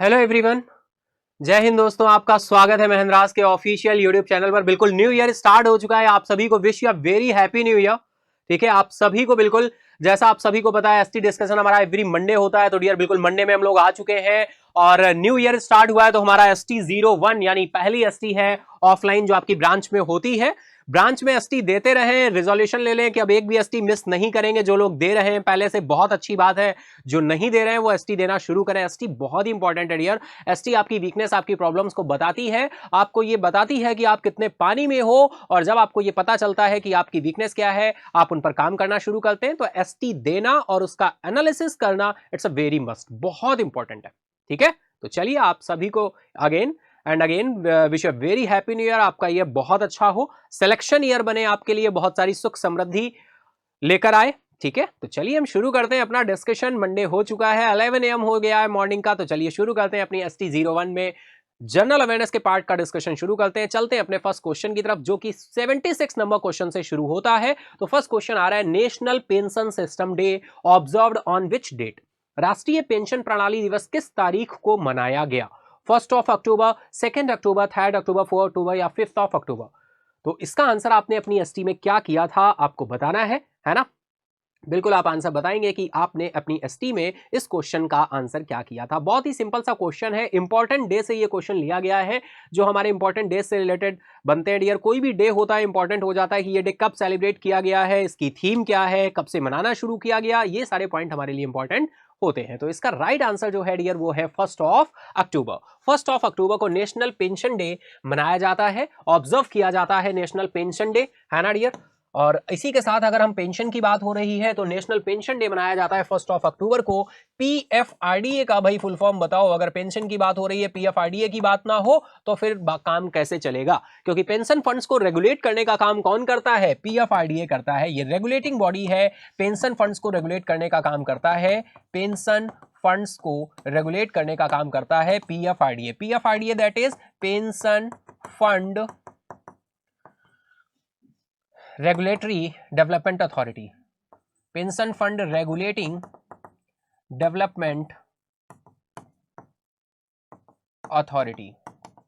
Hello everyone, जय हिंद दोस्तों। आपका स्वागत है महेंद्रास के ऑफिशियल यूट्यूब चैनल पर। बिल्कुल न्यू ईयर स्टार्ट हो चुका है। आप सभी को wish you a very happy new year. ठीक है, आप सभी को बिल्कुल जैसा आप सभी को पता है एसटी डिस्कशन हमारा एवरी मंडे होता है। तो डियर बिल्कुल मंडे में हम लोग आ चुके हैं और न्यू ईयर स्टार्ट हुआ है। तो हमारा ST01 यानी पहली एसटी है ऑफलाइन जो आपकी ब्रांच में होती है। ब्रांच में एसटी देते रहे, रिजोल्यूशन ले लें कि अब एक भी एसटी मिस नहीं करेंगे। जो लोग दे रहे हैं पहले से बहुत अच्छी बात है, जो नहीं दे रहे हैं वो एसटी देना शुरू करें। एसटी बहुत ही इंपॉर्टेंट है डियर। एसटी आपकी वीकनेस, आपकी प्रॉब्लम्स को बताती है, आपको ये बताती है कि आप कितने पानी में हो। और जब आपको ये पता चलता है कि आपकी वीकनेस क्या है, आप उन पर काम करना शुरू करते हैं। तो एसटी देना और उसका एनालिसिस करना इट्स अ वेरी मस्ट, बहुत इंपॉर्टेंट है। ठीक है, तो चलिए आप सभी को again and again wish a very happy new year. आपका ये बहुत अच्छा हो, सिलेक्शन ईयर बने आपके लिए, बहुत सारी सुख समृद्धि लेकर आए। ठीक है, तो चलिए हम शुरू करते हैं अपना डिस्कशन। मंडे हो चुका है, 11 AM हो गया है मॉर्निंग का। तो चलिए शुरू करते हैं अपनी ST01 में जनरल अवेयरनेस के पार्ट का डिस्कशन शुरू करते हैं। चलते हैं अपने फर्स्ट क्वेश्चन की तरफ जो कि 76 नंबर क्वेश्चन से शुरू होता है। तो फर्स्ट क्वेश्चन आ रहा है, national pension system day observed on which date. राष्ट्रीय पेंशन प्रणाली दिवस किस तारीख को मनाया गया? 1 अक्टूबर, 2 अक्टूबर, 3 अक्टूबर, 4 अक्टूबर या 5 अक्टूबर? तो इसका आंसर आपने अपनी एसटी में क्या किया था आपको बताना है ना। बिल्कुल आप आंसर बताएंगे कि आपने अपनी एसटी में इस क्वेश्चन का आंसर क्या किया था। बहुत ही सिंपल सा क्वेश्चन है, इंपॉर्टेंट डे से ये क्वेश्चन लिया गया है जो हमारे इंपॉर्टेंट डे से रिलेटेड बनते हैं डियर। कोई भी डे होता है इंपॉर्टेंट हो जाता है कि ये डे कब सेलिब्रेट किया गया है, इसकी थीम क्या है, कब से मनाना शुरू किया गया, ये सारे पॉइंट हमारे लिए इंपॉर्टेंट होते हैं। तो इसका राइट आंसर जो है डियर वो है 1 अक्टूबर। 1 अक्टूबर को नेशनल पेंशन डे मनाया जाता है, ऑब्जर्व किया जाता है नेशनल पेंशन डे, है ना डियर। और इसी के साथ अगर हम पेंशन की बात हो रही है तो नेशनल पेंशन डे मनाया जाता है 1 अक्टूबर को। PFRDA का भाई फुल फॉर्म बताओ। अगर पेंशन की बात हो रही है, PFRDA की बात ना हो तो फिर काम कैसे चलेगा? क्योंकि पेंशन फंड्स को रेगुलेट करने का काम कौन करता है? PFRDA करता है। ये रेगुलेटिंग बॉडी है, पेंशन फंड्स को रेगुलेट करने का काम करता है। पेंशन फंड्स को रेगुलेट करने का काम करता है PFRDA। PFRDA that is pension fund regulatory development authority. Pension fund regulating development authority.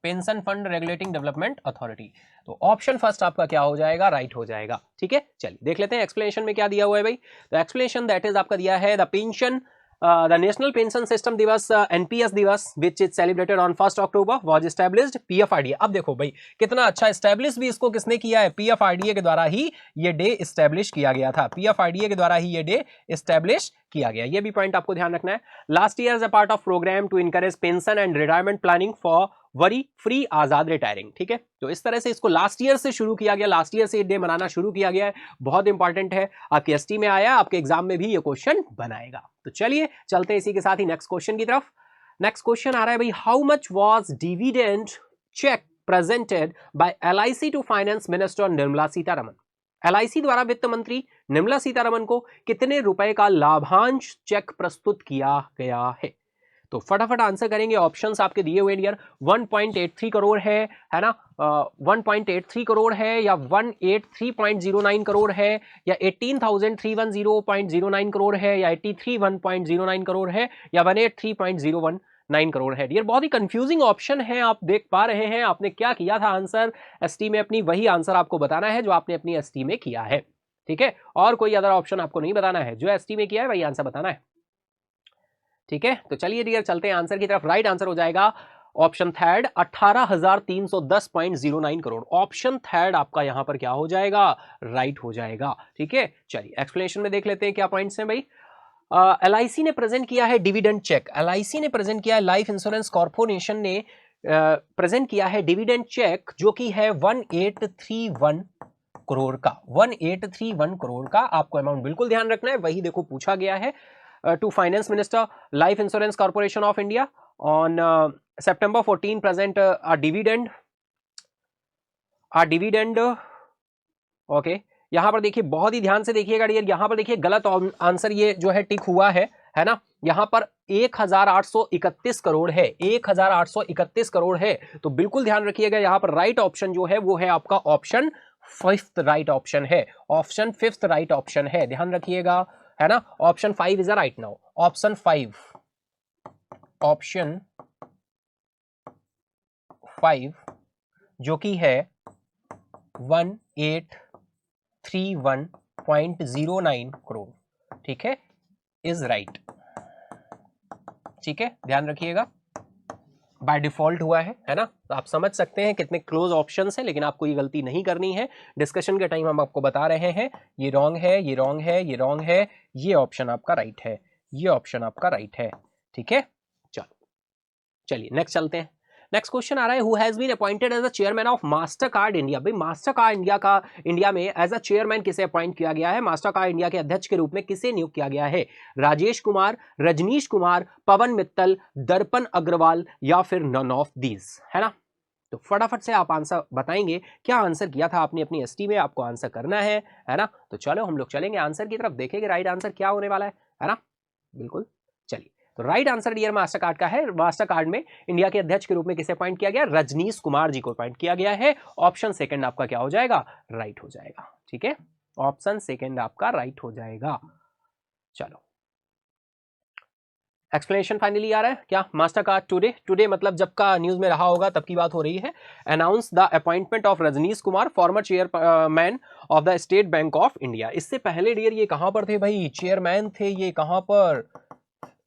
Pension fund regulating development authority. तो ऑप्शन फर्स्ट आपका क्या हो जाएगा? राइट हो जाएगा। ठीक है, चलिए देख लेते हैं एक्सप्लेनेशन में क्या दिया हुआ है भाई। तो एक्सप्लेनेशन दैट इज आपका दिया है, the pension the national pension system दिवस NPS दिवस which is celebrated on 1 October was established PFRDA। अब देखो भाई कितना अच्छा एस्टैब्लिश भी इसको किसने किया है? PFRDA के द्वारा ही ये डे एस्टैब्लिश किया गया था। PFRDA के द्वारा ही ये डे एस्टैब्लिश किया गया। ये भी पॉइंट आपको ध्यान रखना है। Last year as a part of program to encourage pension and retirement planning for worry free आजाद रिटायरिंग। ठीक है, तो इस तरह से इसको लास्ट ईयर से शुरू किया गया, लास्ट ईयर से ये डे मनाना शुरू किया गया है। बहुत इंपॉर्टेंट है, आपकी एसटी में आया, आपके एग्जाम में भी ये क्वेश्चन बनाएगा। तो चलिए चलते हैं इसी के साथ ही नेक्स्ट क्वेश्चन की तरफ। नेक्स्ट क्वेश्चन आ रहा है भाई, how much was dividend cheque presented by LIC to finance minister Nirmala Sitharaman. LIC द्वारा वित्त मंत्री निर्मला सीतारमन को कितने रुपए का लाभांश चेक प्रस्तुत किया गया है? तो फटाफट आंसर करेंगे। ऑप्शंस आपके दिए हुए डियर। 1.83 करोड़ है ना, 1.83 करोड़ है या 183.09 करोड़ है या 18,310.09 करोड़ है या 83.109 करोड़ है या 183.019 करोड़ है। डियर बहुत ही कंफ्यूजिंग ऑप्शन है, आप देख पा रहे हैं। आपने क्या किया था आंसर एसटी में अपनी, वही आंसर आपको बताना है जो आपने अपनी एसटी में किया है। ठीक है, और कोई अदर ऑप्शन आपको नहीं बताना है, जो एसटी में किया है वही आंसर बताना है। ठीक है, तो चलिए डियर चलते हैं आंसर की तरफ। राइट आंसर हो जाएगा option third, 18,310.09 crore. Option third आपका यहां पर क्या हो जाएगा? राइट हो जाएगा। ठीक है, चलिए एक्सप्लेनेशन में देख लेते हैं क्या पॉइंट्स हैं भाई। LIC ने प्रेजेंट किया है डिविडेंड चेक। LIC ने प्रेजेंट किया है, लाइफ इंश्योरेंस कॉर्पोरेशन ने प्रेजेंट किया है डिविडेंड चेक जो कि है 1831 करोड़ का। 1831 करोड़ का आपको अमाउंट बिल्कुल ध्यान रखना है, वही देखो पूछा गया है। To finance minister life insurance corporation of India on September 14 present a dividend okay. यहां पर देखिए, बहुत ही ध्यान से देखिएगा डियर, यहां पर देखिए गलत आंसर ये जो है टिक हुआ है ना। यहां पर 1831 करोड़ है, 1831 करोड़ है। तो बिल्कुल ध्यान रखिएगा, यहां पर राइट ऑप्शन जो है वो है आपका ऑप्शन फिफ्थ राइट ऑप्शन है। ऑप्शन फिफ्थ राइट ऑप्शन है, ध्यान रखिएगा, है ना। Option 5 is a right now. Option 5, option 5 जो कि है 1831.09 करोड़, ठीक है, इज राइट। ठीक है, ध्यान रखिएगा, बाय डिफॉल्ट हुआ है ना। तो आप समझ सकते हैं कितने क्लोज ऑप्शंस हैं, लेकिन आपको ये गलती नहीं करनी है। डिस्कशन के टाइम हम आपको बता रहे हैं ये रॉन्ग है, ये रॉन्ग है, ये रॉन्ग है, ये ऑप्शन आपका राइट है, ये ऑप्शन आपका राइट है। ठीक है, चलो चलिए नेक्स्ट चलते हैं। नेक्स्ट क्वेश्चन आ रहा है, who has been appointed as a chairman of Mastercard India. भाई मास्टर कार्ड इंडिया में एज अ चेयरमैन किसे अपॉइंट किया गया है, मास्टर कार्ड इंडिया के अध्यक्ष के रूप में किसे नियुक्त किया गया है? राजेश कुमार, रजनीश कुमार, पवन मित्तल, दर्पण अग्रवाल या फिर नन ऑफ दीज, है ना। तो फटाफट से आप आंसर बताएंगे, क्या आंसर किया था आपने अपनी एसटी में, आपको आंसर करना है ना। तो चलो हम लोग चलेंगे आंसर की तरफ, देखेंगे राइट आंसर क्या होने वाला है ना। बिल्कुल, चलिए तो right answer dear Mastercard का है, मास्टर कार्ड में इंडिया के अध्यक्ष के रूप में किसे अपॉइंट किया गया? रजनीश कुमार जी को अपॉइंट किया गया है। ऑप्शन सेकंड आपका क्या हो जाएगा? राइट हो जाएगा। ठीक है, ऑप्शन सेकंड आपका राइट हो जाएगा। चलो एक्सप्लेनेशन फाइनली आ रहा है क्या? मास्टर कार्ड टुडे मतलब जब का न्यूज में रहा होगा तब की बात हो रही है। Announce the appointment of Rajnish Kumar former chairman of the state bank of India. इससे पहले डियर ये कहां पर थे भाई? चेयरमैन थे ये, कहां पर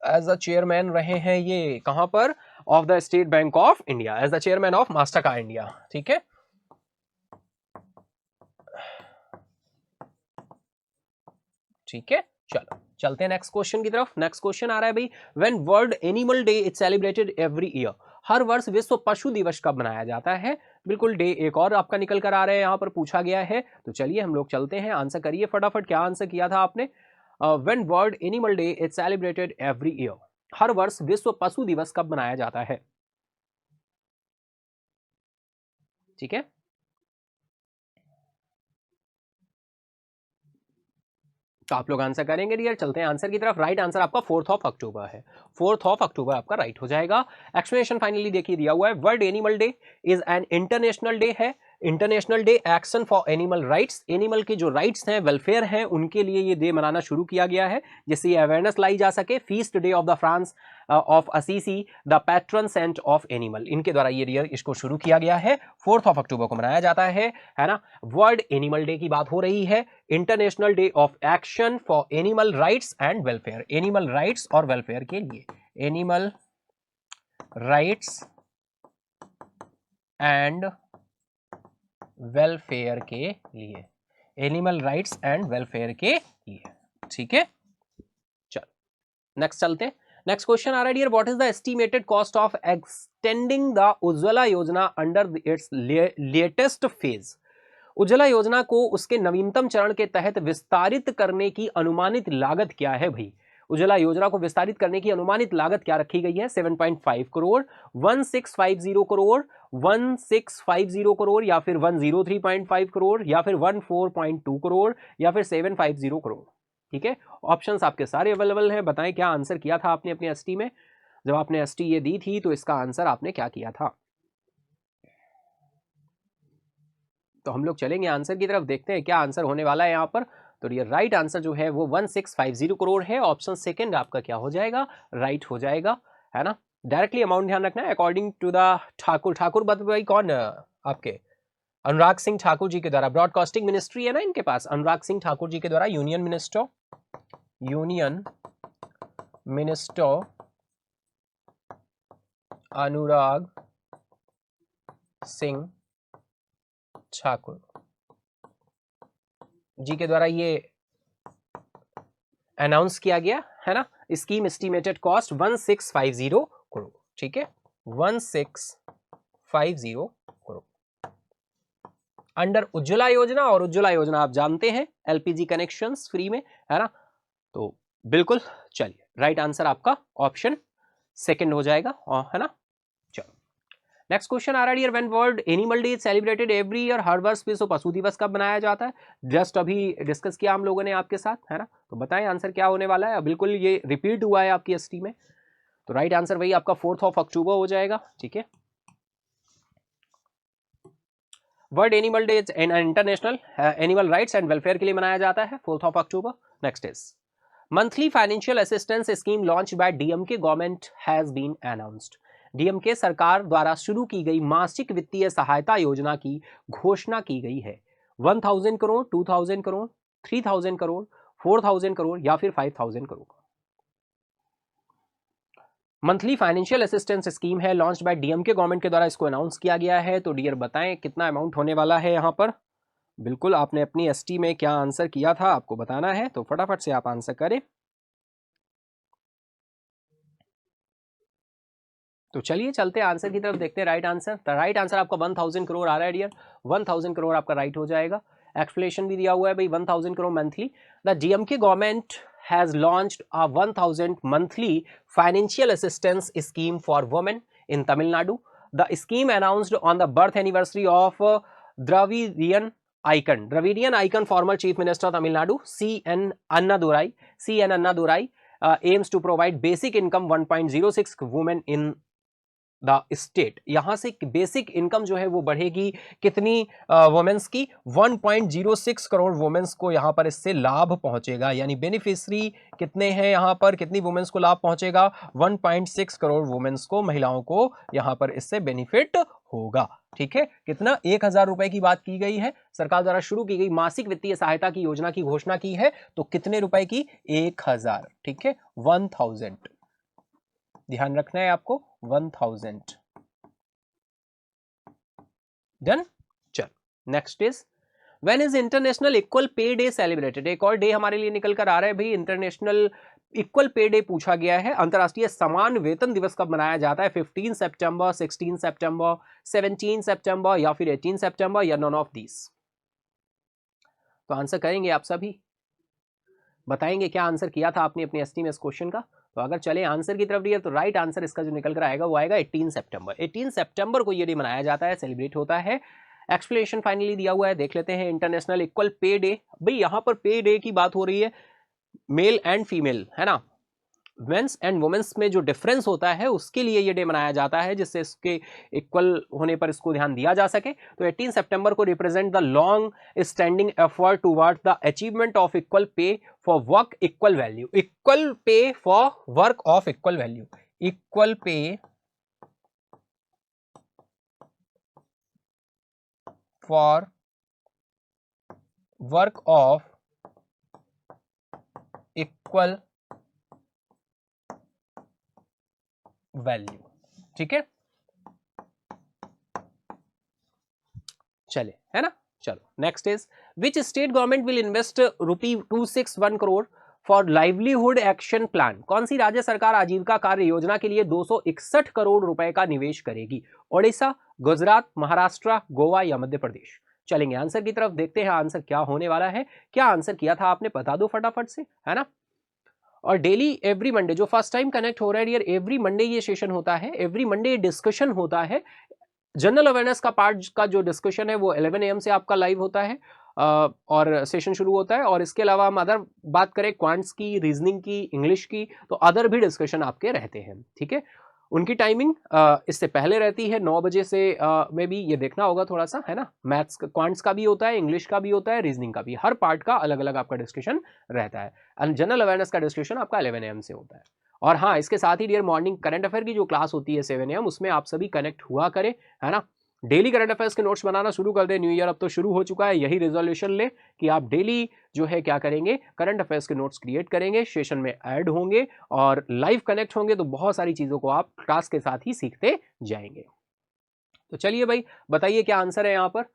एज अ चेयरमैन रहे हैं ये, कहां पर? Of the state bank of India, as the chairman of Mastercard India. ठीक है, ठीक है, चलो चलते हैं नेक्स्ट क्वेश्चन की तरफ। नेक्स्ट क्वेश्चन आ रहा है भाई, when world animal day is celebrated every year. हर वर्ष विश्व पशु दिवस कब मनाया जाता है? बिल्कुल, डे एक और आपका निकल कर आ रहा है, यहां पर पूछा गया है। तो चलिए हम लोग चलते हैं, आंसर करिए फटाफट, क्या आंसर किया था आपने? When world animal day is celebrated every year, हर वर्ष विश्व पशु दिवस कब मनाया जाता है? ठीक है, तो आप लोग आंसर करेंगे डियर। चलते हैं आंसर की तरफ। राइट आंसर आपका 4 अक्टूबर है, 4 अक्टूबर आपका राइट हो जाएगा। एक्सप्लेनेशन फाइनली देखिए दिया हुआ है, world animal day is an international day है, international day action for animal rights. Animal के जो राइट्स हैं, वेलफेयर हैं, उनके लिए ये डे मनाना शुरू किया गया है, जिससे ये अवेयरनेस लाई जा सके। Feast day of the France of Assisi, the patron saint of animal, इनके द्वारा ये डियर इसको शुरू किया गया है, 4 अक्टूबर को मनाया जाता है ना। वर्ल्ड एनिमल डे की बात हो रही है, international day of action for animal rights and welfare, animal rights और वेलफेयर के लिए, एनिमल राइट्स एंड वेलफेयर के लिए, एनिमल राइट्स एंड वेलफेयर के लिए। ठीक है, चलो नेक्स्ट चलते हैं। नेक्स्ट क्वेश्चन आ रहा है dear, what is the estimated cost of extending the Ujjwala Yojana under its latest phase. Ujjwala Yojana को उसके नवीनतम चरण के तहत विस्तारित करने की अनुमानित लागत क्या है भाई? उज्ज्वला योजना को विस्तारित करने की अनुमानित लागत क्या रखी गई है? 7.5 करोड़, 1650 करोड़, 1650 करोड़, या फिर 103.5 करोड़, या फिर 14.2 करोड़, या फिर 750 करोड़। ठीक है, ऑप्शंस आपके सारे अवेलेबल हैं। बताएं क्या आंसर किया था आपने अपनी एसटी में, जब आपने एसटी ये दी थी तो इसका आंसर आपने क्या किया था? तो हम लोग चलेंगे आंसर की तरफ, देखते हैं क्या आंसर होने वाला है यहाँ पर। तो ये राइट आंसर जो है वो 1650 करोड़ है। ऑप्शन सेकंड आपका क्या हो जाएगा? राइट हो जाएगा, है ना। डायरेक्टली अमाउंट ध्यान रखना है, अकॉर्डिंग टू द ठाकुर भाई कौन आपके? अनुराग सिंह ठाकुर जी के द्वारा, ब्रॉडकास्टिंग मिनिस्ट्री है ना इनके पास, अनुराग सिंह ठाकुर जी के द्वारा, यूनियन मिनिस्टर अनुराग सिंह ठाकुर जी के द्वारा ये अनाउंस किया गया है ना। Scheme estimated cost 1650 crore. ठीक है, 1650 करोड़ अंडर उज्ज्वला योजना। और उज्ज्वला योजना आप जानते हैं एलपीजी कनेक्शंस फ्री में, है ना। तो बिल्कुल, चलिए राइट आंसर आपका ऑप्शन सेकंड हो जाएगा, है ना। चलो नेक्स्ट क्वेश्चन आ रहा है, when world animal day celebrated every year, हर वर्ष विश्व पशु दिवस कब मनाया जाता है? जस्ट अभी डिस्कस किया हम लोगों ने आपके साथ, है ना। तो बताएं आंसर क्या होने वाला है। बिल्कुल ये रिपीट हुआ है आपकी एसटी में, तो राइट आंसर वही आपका 4 अक्टूबर हो जाएगा। ठीक है, world animal day international animal rights and welfare के लिए मनाया जाता है 4 अक्टूबर। Next is monthly financial assistance scheme launch by DMK government has been announced. DMK सरकार द्वारा शुरू की गई मासिक वित्तीय सहायता योजना की घोषणा की गई है? 1000 करोड़, 2000 करोड़, 3000 करोड़, 4000 करोड़ या फिर 5000 crore? Monthly financial assistance scheme है, लॉन्च बाय डीएमके गवर्नमेंट के द्वारा इसको अनाउंस किया गया है। तो डियर बताएं कितना अमाउंट होने वाला है यहां पर? बिल्कुल, आपने अपनी एसटी में क्या आंसर किया था आपको बताना है, तो फटाफट से आप आंसर करें। तो चलिए चलते हैं आंसर की तरफ, देखते हैं राइट आंसर। तो राइट आंसर आपका 1000 करोड़ आ रहा है डियर, 1000 करोड़ आपका राइट हो जाएगा। एक्सप्लेनेशन भी दिया हुआ है भाई, 1000 crore monthly. The DMK government has launched a 1000 monthly financial assistance scheme for women in Tamil Nadu. The scheme announced on the birth anniversary of Dravidian icon, former Chief Minister Tamil Nadu, C.N. Annadurai, aims to provide basic income 1.06 women in the state. यहां से basic income जो है वो बढ़ेगी कितनी women's की? 1.06 crore women's को यहां पर इससे लाभ पहुंचेगा। यानी बेनिफिशियरी कितने हैं यहां पर, कितनी वुमेन्स को लाभ पहुंचेगा? 1.6 करोड़ वुमेन्स को, महिलाओं को यहां पर इससे बेनिफिट होगा। ठीक है, कितना? 1000 रुपए की बात की गई है। सरकार द्वारा शुरू की गई मासिक वित्तीय सहायता की योजना की घोषणा की है, तो कितने रुपए की? 1000। ठीक है, 1000 ध्यान रखना है आपको, 1000। डन। चल next is, when is international equal pay day celebrated? एक और डे हमारे लिए निकल कर आ रहा है भाई, इंटरनेशनल इक्वल पे डे पूछा गया है। अंतरराष्ट्रीय समान वेतन दिवस कब मनाया जाता है? 15 सितंबर, 16 सितंबर, 17 सितंबर या फिर 18 सितंबर या नॉन ऑफ दीस? तो आंसर करेंगे आप सभी, बताएंगे क्या आंसर किया था आपने अपनी एसटी में इस क्वेश्चन का। तो अगर चले आंसर की तरफ डियर, तो राइट आंसर इसका जो निकल कर आएगा वो आएगा 18 सितंबर। 18 सितंबर को ये डे मनाया जाता है, सेलिब्रेट होता है। एक्सप्लेनेशन फाइनली दिया हुआ है, देख लेते हैं। इंटरनेशनल इक्वल पे डे, भाई यहां पर पे डे की बात हो रही है, मेल एंड फीमेल है ना, मेंस एंड वुमेन्स में जो डिफरेंस होता है उसके लिए ये डे मनाया जाता है, जिससे इसके इक्वल होने पर इसको ध्यान दिया जा सके। तो 18 सितंबर को represent the long standing effort towards the achievement of equal pay for work equal value. Equal pay for work of equal value, equal pay for work of equal value. ठीक है, चले, है ना। चलो next is, which state government will invest ₹261 crore for livelihood action plan? कौन सी राज्य सरकार आजीविका कार्य योजना के लिए 261 करोड़ रुपए का निवेश करेगी? ओडिशा, गुजरात, महाराष्ट्र, गोवा या मध्य प्रदेश? चलेंगे आंसर की तरफ, देखते हैं आंसर क्या होने वाला है। क्या आंसर किया था आपने, बता दो फटाफट से, है ना। और डेली एवरी मंडे, जो फर्स्ट टाइम कनेक्ट हो रहा है यार, एवरी मंडे ये सेशन होता है, एवरी मंडे डिस्कशन होता है। जनरल अवेयरनेस का पार्ट का जो डिस्कशन है वो 11 AM से आपका लाइव होता है और सेशन शुरू होता है। और इसके अलावा हम अदर बात करें क्वांट्स की, रीजनिंग की, इंग्लिश की, तो अदर भी डिस्कशन आपके रहते हैं। ठीक है, उनकी टाइमिंग इससे पहले रहती है 9 बजे से, में भी ये देखना होगा थोड़ा सा, है ना। मैथ्स क्वांट्स का भी होता है, इंग्लिश का भी होता है, रीजनिंग का भी, हर पार्ट का अलग अलग आपका डिस्कशन रहता है। एंड जनरल अवेयरनेस का डिस्कशन आपका 11 AM से होता है। और हाँ, इसके साथ ही डियर मॉर्निंग करंट अफेयर की जो क्लास होती है 7 AM, उसमें आप सभी कनेक्ट हुआ करें, है ना। डेली करंट अफेयर्स के नोट्स बनाना शुरू कर दे, न्यू ईयर अब तो शुरू हो चुका है। यही रेजोल्यूशन ले कि आप डेली जो है क्या करेंगे, करंट अफेयर्स के नोट्स क्रिएट करेंगे, सेशन में ऐड होंगे और लाइव कनेक्ट होंगे, तो बहुत सारी चीजों को आप क्लास के साथ ही सीखते जाएंगे। तो चलिए भाई बताइए क्या आंसर है यहाँ पर।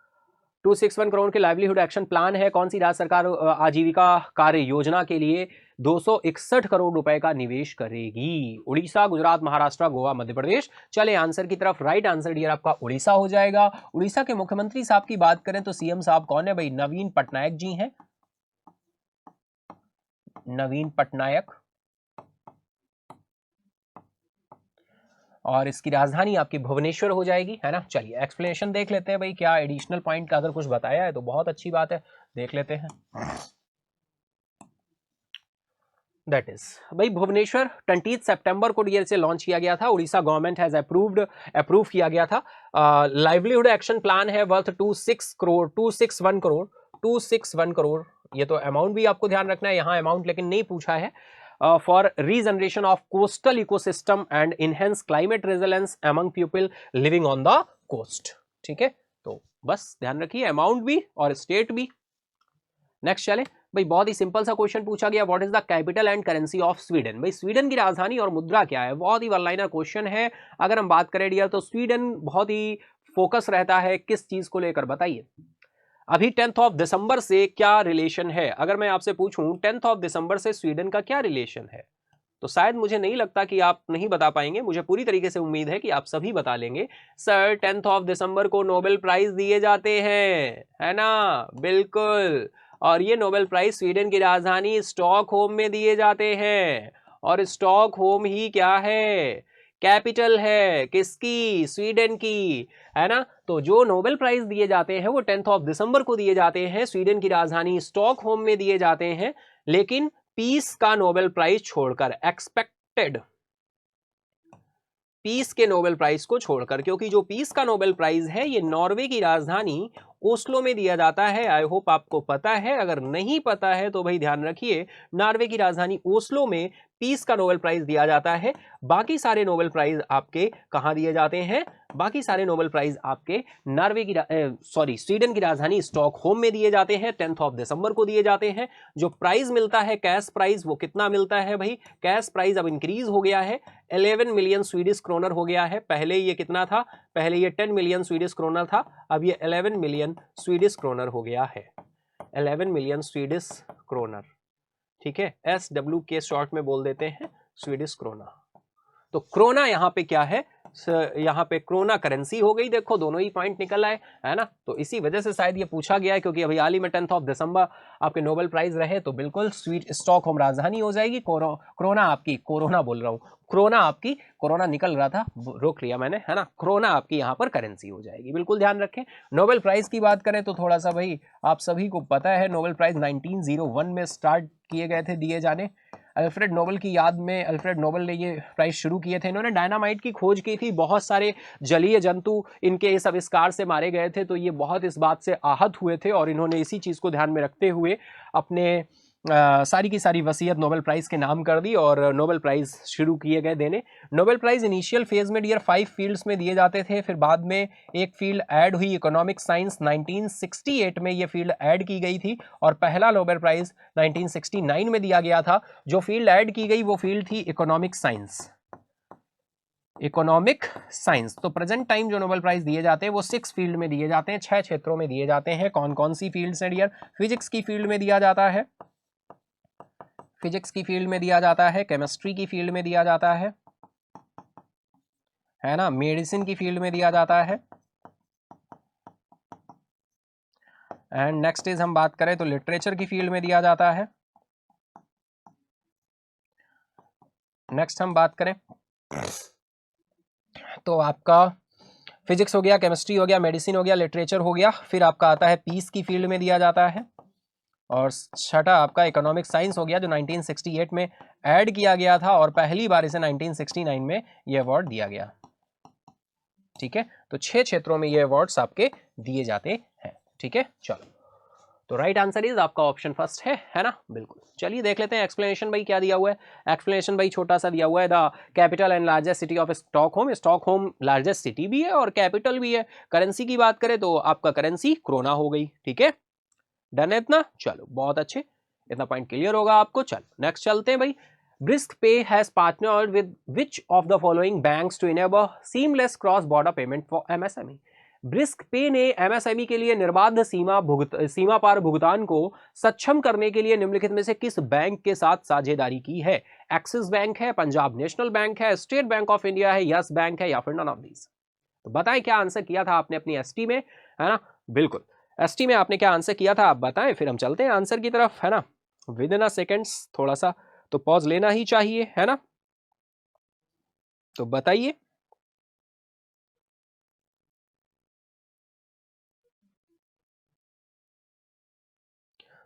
261 करोड़ के लाइवलीहुड एक्शन प्लान है, कौन सी राज्य सरकार आजीविका कार्य योजना के लिए 261 करोड़ रुपए का निवेश करेगी? उड़ीसा, गुजरात, महाराष्ट्र, गोवा, मध्य प्रदेश? चले आंसर की तरफ, राइट आंसर डियर आपका उड़ीसा हो जाएगा। उड़ीसा के मुख्यमंत्री साहब की बात करें तो सीएम साहब कौन है भाई? नवीन पटनायक जी हैं, नवीन पटनायक। और इसकी राजधानी आपकी भुवनेश्वर हो जाएगी, है ना। चलिए एक्सप्लेनेशन देख लेते हैं भाई, क्या एडिशनल पॉइंट का अगर कुछ बताया है तो बहुत अच्छी बात है, देख लेते हैं। दैट इज भाई भुवनेश्वर 20 सितंबर को डीएल से लॉन्च किया गया था। उड़ीसा गवर्नमेंट हैज अप्रूव किया गया था। लाइवलीहुड एक्शन प्लान है वर्थ 261 करोड़। ये तो अमाउंट भी आपको ध्यान रखना है, यहाँ अमाउंट लेकिन नहीं पूछा है। For regeneration of coastal ecosystem and enhance climate resilience among people living on the coast. ठीक है, तो बस ध्यान रखिए अमाउंट भी और स्टेट भी। नेक्स्ट चले भाई, बहुत ही सिंपल सा क्वेश्चन पूछा गया, what is the capital and currency of Sweden. भाई स्वीडन की राजधानी और मुद्रा क्या है, बहुत ही वन लाइनर क्वेश्चन है। अगर हम बात करें डियर तो स्वीडन बहुत ही फोकस रहता है किस चीज को लेकर, बताइए। अभी 10th ऑफ दिसंबर से क्या रिलेशन है, अगर मैं आपसे पूछूं 10th ऑफ दिसंबर से स्वीडन का क्या रिलेशन है, तो शायद मुझे नहीं लगता कि आप नहीं बता पाएंगे। मुझे पूरी तरीके से उम्मीद है कि आप सभी बता लेंगे। सर 10th ऑफ दिसंबर को नोबेल प्राइज दिए जाते हैं, है ना, बिल्कुल। और ये नोबेल प्राइज स्वीडन की राजधानी स्टॉकहोम में दिए जाते हैं। और स्टॉकहोम ही क्या है, कैपिटल है किसकी, स्वीडन की, है ना। तो जो नोबेल प्राइज दिए जाते हैं वो 10th ऑफ दिसंबर को दिए जाते हैं, स्वीडन की राजधानी स्टॉकहोम में दिए जाते हैं। लेकिन पीस का नोबेल प्राइज छोड़कर, एक्सपेक्टेड पीस के नोबेल प्राइज को छोड़कर, क्योंकि जो पीस का नोबेल प्राइज है ये नॉर्वे की राजधानी ओस्लो में दिया जाता है। आई होप आपको पता है, अगर नहीं पता है तो भाई ध्यान रखिए, नॉर्वे की राजधानी ओस्लो में पीस का नोबेल प्राइज दिया जाता है। बाकी सारे नोबेल प्राइज आपके कहां दिए जाते हैं, बाकी सारे नोबेल प्राइज आपके नॉर्वे की स्वीडन की राजधानी स्टॉकहोम में दिए जाते हैं, 10th ऑफ दिसंबर को दिए जाते हैं। जो प्राइज मिलता है कैश प्राइज, वो कितना मिलता है भाई, कैश प्राइज अब इंक्रीज हो गया है, 11 मिलियन स्वीडिश क्रोनर हो गया है। पहले ये कितना था, पहले ये 10 मिलियन स्वीडिश क्रोनर था, अब ये 11 मिलियन स्वीडिश क्रोनर हो गया है, 11 मिलियन स्वीडिश क्रोनर। ठीक है, SW के शॉर्ट में बोल देते हैं स्वीडिश क्रोना। तो क्रोना यहाँ पे क्या है, यहाँ पे क्रोना करेंसी हो गई। देखो दोनों ही पॉइंट निकल आए, है ना। तो इसी वजह से शायद ये पूछा गया है, क्योंकि अभी हाल ही में 10th ऑफ दिसंबर आपके नोबेल प्राइज रहे, तो बिल्कुल स्टॉकहोम राजधानी हो जाएगी। क्रोना आपकी, कोरोना बोल रहा हूँ, क्रोना आपकी, कोरोना निकल रहा था, रोक लिया मैंने, है ना। क्रोना आपकी यहाँ पर करेंसी हो जाएगी, बिल्कुल ध्यान रखें। नोबेल प्राइज की बात करें तो थोड़ा सा भाई आप सभी को पता है, नोबेल प्राइज 1901 में स्टार्ट किए गए थे दिए जाने। अल्फ्रेड नोबेल की याद में अल्फ्रेड नोबेल ने ये प्राइज शुरू किए थे। इन्होंने डायनामाइट की खोज की थी, बहुत सारे जलीय जंतु इनके इस आविष्कार से मारे गए थे, तो ये बहुत इस बात से आहत हुए थे और इन्होंने इसी चीज़ को ध्यान में रखते हुए अपने सारी की सारी वसीयत नोबेल प्राइज के नाम कर दी और नोबेल प्राइज शुरू किए गए देने। नोबेल प्राइज इनिशियल फेज में डियर 5 फील्ड्स में दिए जाते थे, फिर बाद में एक फील्ड ऐड हुई, इकोनॉमिक साइंस। 1968 में ये फील्ड ऐड की गई थी और पहला नोबेल प्राइज 1969 में दिया गया था। जो फील्ड ऐड की गई वो फील्ड थी इकोनॉमिक साइंस, इकोनॉमिक साइंस। तो प्रेजेंट टाइम जो नोबेल प्राइज दिए जाते हैं वो 6 फील्ड में दिए जाते हैं, 6 क्षेत्रों में दिए जाते हैं। कौन कौन सी फील्ड्स हैं डियर, फिजिक्स की फील्ड में दिया जाता है, फिजिक्स की फील्ड में दिया जाता है, केमिस्ट्री की फील्ड में दिया जाता है ना, मेडिसिन की फील्ड में दिया जाता है, एंड नेक्स्ट इज हम बात करें तो लिटरेचर की फील्ड में दिया जाता है। नेक्स्ट हम बात करें तो आपका फिजिक्स हो गया, केमिस्ट्री हो गया, मेडिसिन हो गया, लिटरेचर हो गया, फिर आपका आता है पीस की फील्ड में दिया जाता है, और छठा आपका इकोनॉमिक साइंस हो गया जो 1968 में ऐड किया गया था और पहली बार इसे 1969 में ये अवार्ड दिया गया। ठीक है, तो 6 क्षेत्रों में ये अवार्ड्स आपके दिए जाते हैं। ठीक है, चलो, तो राइट आंसर इज आपका ऑप्शन फर्स्ट है ना, बिल्कुल। चलिए देख लेते हैं एक्सप्लेनेशन भाई क्या दिया हुआ है। एक्सप्लेनेशन भाई छोटा सा दिया हुआ है, the capital and largest city of Stockholm. Stockholm largest city भी है और कैपिटल भी है। करेंसी की बात करें तो आपका करेंसी क्रोना हो गई। ठीक है, डन है इतना, चलो बहुत अच्छे, इतना पॉइंट क्लियर होगा आपको। चलो नेक्स्ट चलते हैं भाई। Brisk Pay has partnered with which of the following banks to enable seamless cross border payment for MSME. Brisk Pay ने एमएसएमई के लिए निर्बाध सीमा पार भुगतान को सक्षम करने के लिए निम्नलिखित में से किस बैंक के साथ साझेदारी की है। एक्सिस बैंक है, पंजाब नेशनल बैंक है, स्टेट बैंक ऑफ इंडिया है, यस बैंक है, या फिर नन ऑफ दीज। तो बताएं क्या आंसर किया था आपने अपनी एसटी में, है ना, बिल्कुल एसटी में आपने क्या आंसर किया था आप बताएं, फिर हम चलते हैं आंसर की तरफ, है ना। विद इन अ सेकेंड्स, थोड़ा सा तो पॉज लेना ही चाहिए, है ना। तो बताइए,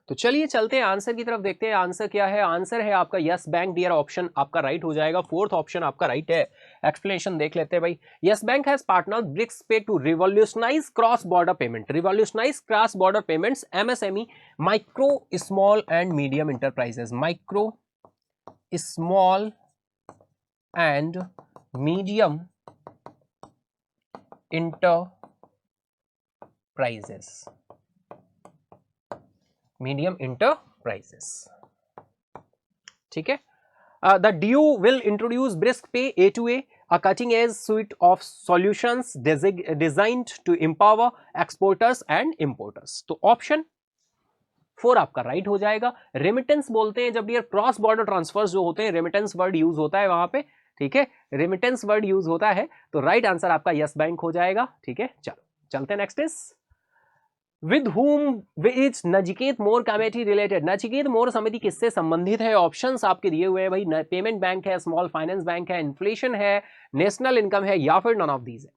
तो चलिए चलते हैं आंसर की तरफ, देखते हैं आंसर क्या है। आंसर है आपका यस बैंक डियर, ऑप्शन आपका राइट हो जाएगा, फोर्थ ऑप्शन आपका राइट है। एक्सप्लेनेशन देख लेते हैं भाई। Yes Bank has partner BRICS Pay to revolutionise cross border payment, revolutionise cross border payments MSME, micro small and medium enterprises, micro small and medium enterprises, medium enterprises, ठीक है. The DU will introduce brisk pay A2A, a cutting edge suite of solutions designed to empower exporters and importers. तो option 4 आपका right हो जाएगा. Remittance बोलते हैं जब ये क्रॉस बॉर्डर ट्रांसफर्स जो होते हैं, रेमिटेंस वर्ड यूज होता है वहां पे, ठीक है, रेमिटेंस वर्ड यूज होता है, तो राइट आंसर आपका यस बैंक हो जाएगा. ठीक है, चलो चलते हैं. Next is with whom is Nachiket Mor committee related. Nachiket Mor समिति किससे संबंधित है? ऑप्शंस आपके दिए हुए हैं भाई. पेमेंट बैंक है, स्मॉल फाइनेंस बैंक है, इन्फ्लेशन है, नेशनल इनकम है, या फिर नन ऑफ दीज है.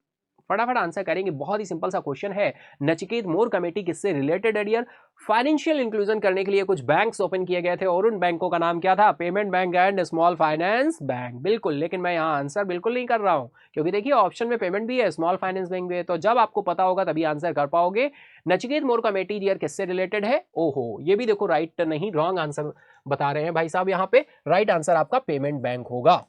फटाफट आंसर करेंगे. बहुत ही सिंपल सा क्वेश्चन है. नचिकेत मोर कमेटी किससे रिलेटेड है डियर? फाइनेंशियल इंक्लूजन करने के लिए कुछ बैंक्स ओपन किए गए थे और उन बैंकों का नाम क्या था? Payment bank and small finance bank. बिल्कुल, लेकिन मैं यहाँ आंसर बिल्कुल नहीं कर रहा हूँ क्योंकि देखिए ऑप्शन में पेमेंट भी है, स्मॉल फाइनेंस बैंक भी है, तो जब आपको पता होगा तभी आंसर कर पाओगे. नचिकेत मोर कमेटी डियर किससे रिलेटेड है? ओहो, ये भी देखो राइट नहीं, रॉन्ग आंसर बता रहे हैं भाई साहब यहाँ पे. राइट आंसर आपका पेमेंट बैंक होगा.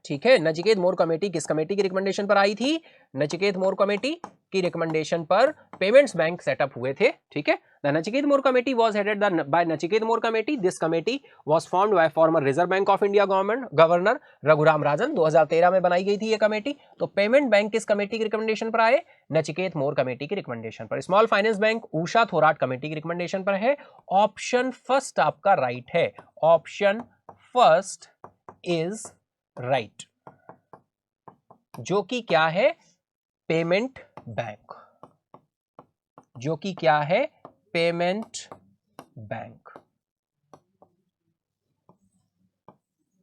ठीक है, नचिकेत मोर कमेटी किस कमेटी की रिकमेंडेशन पर आई थी? नचिकेत मोर कमेटी की रिकमेंडेशन पर पेमेंट्स बैंक सेटअप हुए थे. ठीक है, the Nachiket Mor committee was headed by Nachiket Mor committee. This committee was formed by former Reserve Bank of India governor Raghuram Rajan. 2013 में बनाई गई थी ये कमेटी. तो पेमेंट बैंक किस कमेटी की रिकमेंडेशन पर आए? नचिकेत मोर कमेटी की रिकमेंडेशन पर. Small finance bank Usha Thorat committee की रिकमेंडेशन पर है. ऑप्शन फर्स्ट आपका राइट है. ऑप्शन फर्स्ट इज राइट, जो कि क्या है? Payment bank. जो कि क्या है? Payment bank.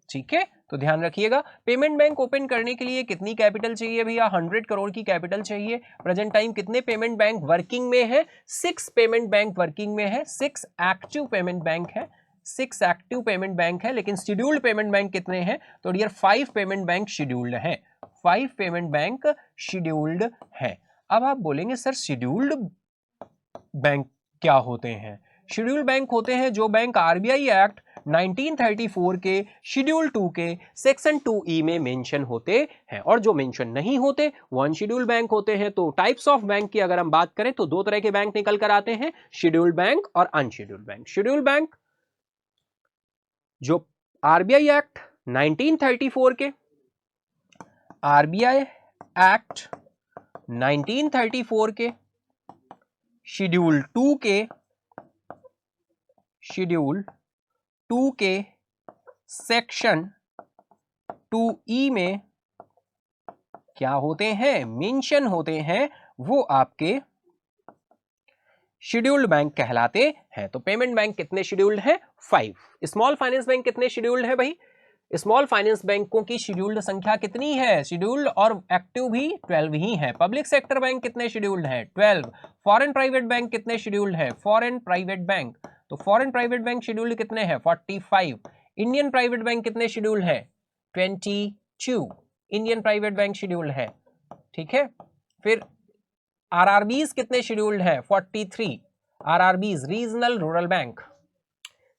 ठीक है, तो ध्यान रखिएगा. पेमेंट बैंक ओपन करने के लिए कितनी कैपिटल चाहिए भैया? 100 करोड़ की कैपिटल चाहिए. प्रेजेंट टाइम कितने पेमेंट बैंक वर्किंग में है? 6 पेमेंट बैंक वर्किंग में है. 6 एक्टिव पेमेंट बैंक है. 6 एक्टिव पेमेंट बैंक है. लेकिन शेड्यूल्ड पेमेंट बैंक कितने हैं? तो डियर 5 पेमेंट बैंक शेड्यूल्ड है. 5 पेमेंट बैंक शेड्यूल्ड है. अब आप बोलेंगे सर शेड्यूल्ड बैंक क्या होते हैं? शेड्यूल्ड बैंक होते हैं जो बैंक आरबीआई एक्ट 1934 के शेड्यूल 2 के सेक्शन 2E में मेंशन होते हैं, और जो मेंशन नहीं होते वो अनशेड्यूल्ड बैंक होते हैं. तो टाइप्स ऑफ बैंक की अगर हम बात करें तो 2 तरह के बैंक निकल कर आते हैं, शेड्यूल्ड बैंक और अनशेड्यूल्ड बैंक. शेड्यूल्ड बैंक जो आरबीआई एक्ट 1934 के, आरबीआई एक्ट 1934 के शेड्यूल 2 के सेक्शन 2E में क्या होते हैं? मेंशन होते हैं, वो आपके शेड्यूल्ड बैंक कहलाते हैं. तो पेमेंट बैंक कितने शेड्यूल्ड हैं? 5. स्मॉल फाइनेंस बैंक कितने शेड्यूल्ड है भाई? स्मॉल फाइनेंस बैंकों की शेड्यूल्ड संख्या कितनी है? शेड्यूल्ड और एक्टिव भी 12 ही है. पब्लिक सेक्टर बैंक कितने शेड्यूल्ड है? 12. फॉरेन प्राइवेट बैंक कितने शेड्यूल्ड है? फॉरेन प्राइवेट बैंक, तो फॉरेन प्राइवेट बैंक शेड्यूल्ड कितने हैं? 45. इंडियन प्राइवेट बैंक कितने शेड्यूल्ड है? 22. इंडियन प्राइवेट बैंक शेड्यूल्ड है. ठीक है, फिर आरआरबीज कितने शेड्यूल्ड है? 43. RRBs regional rural bank.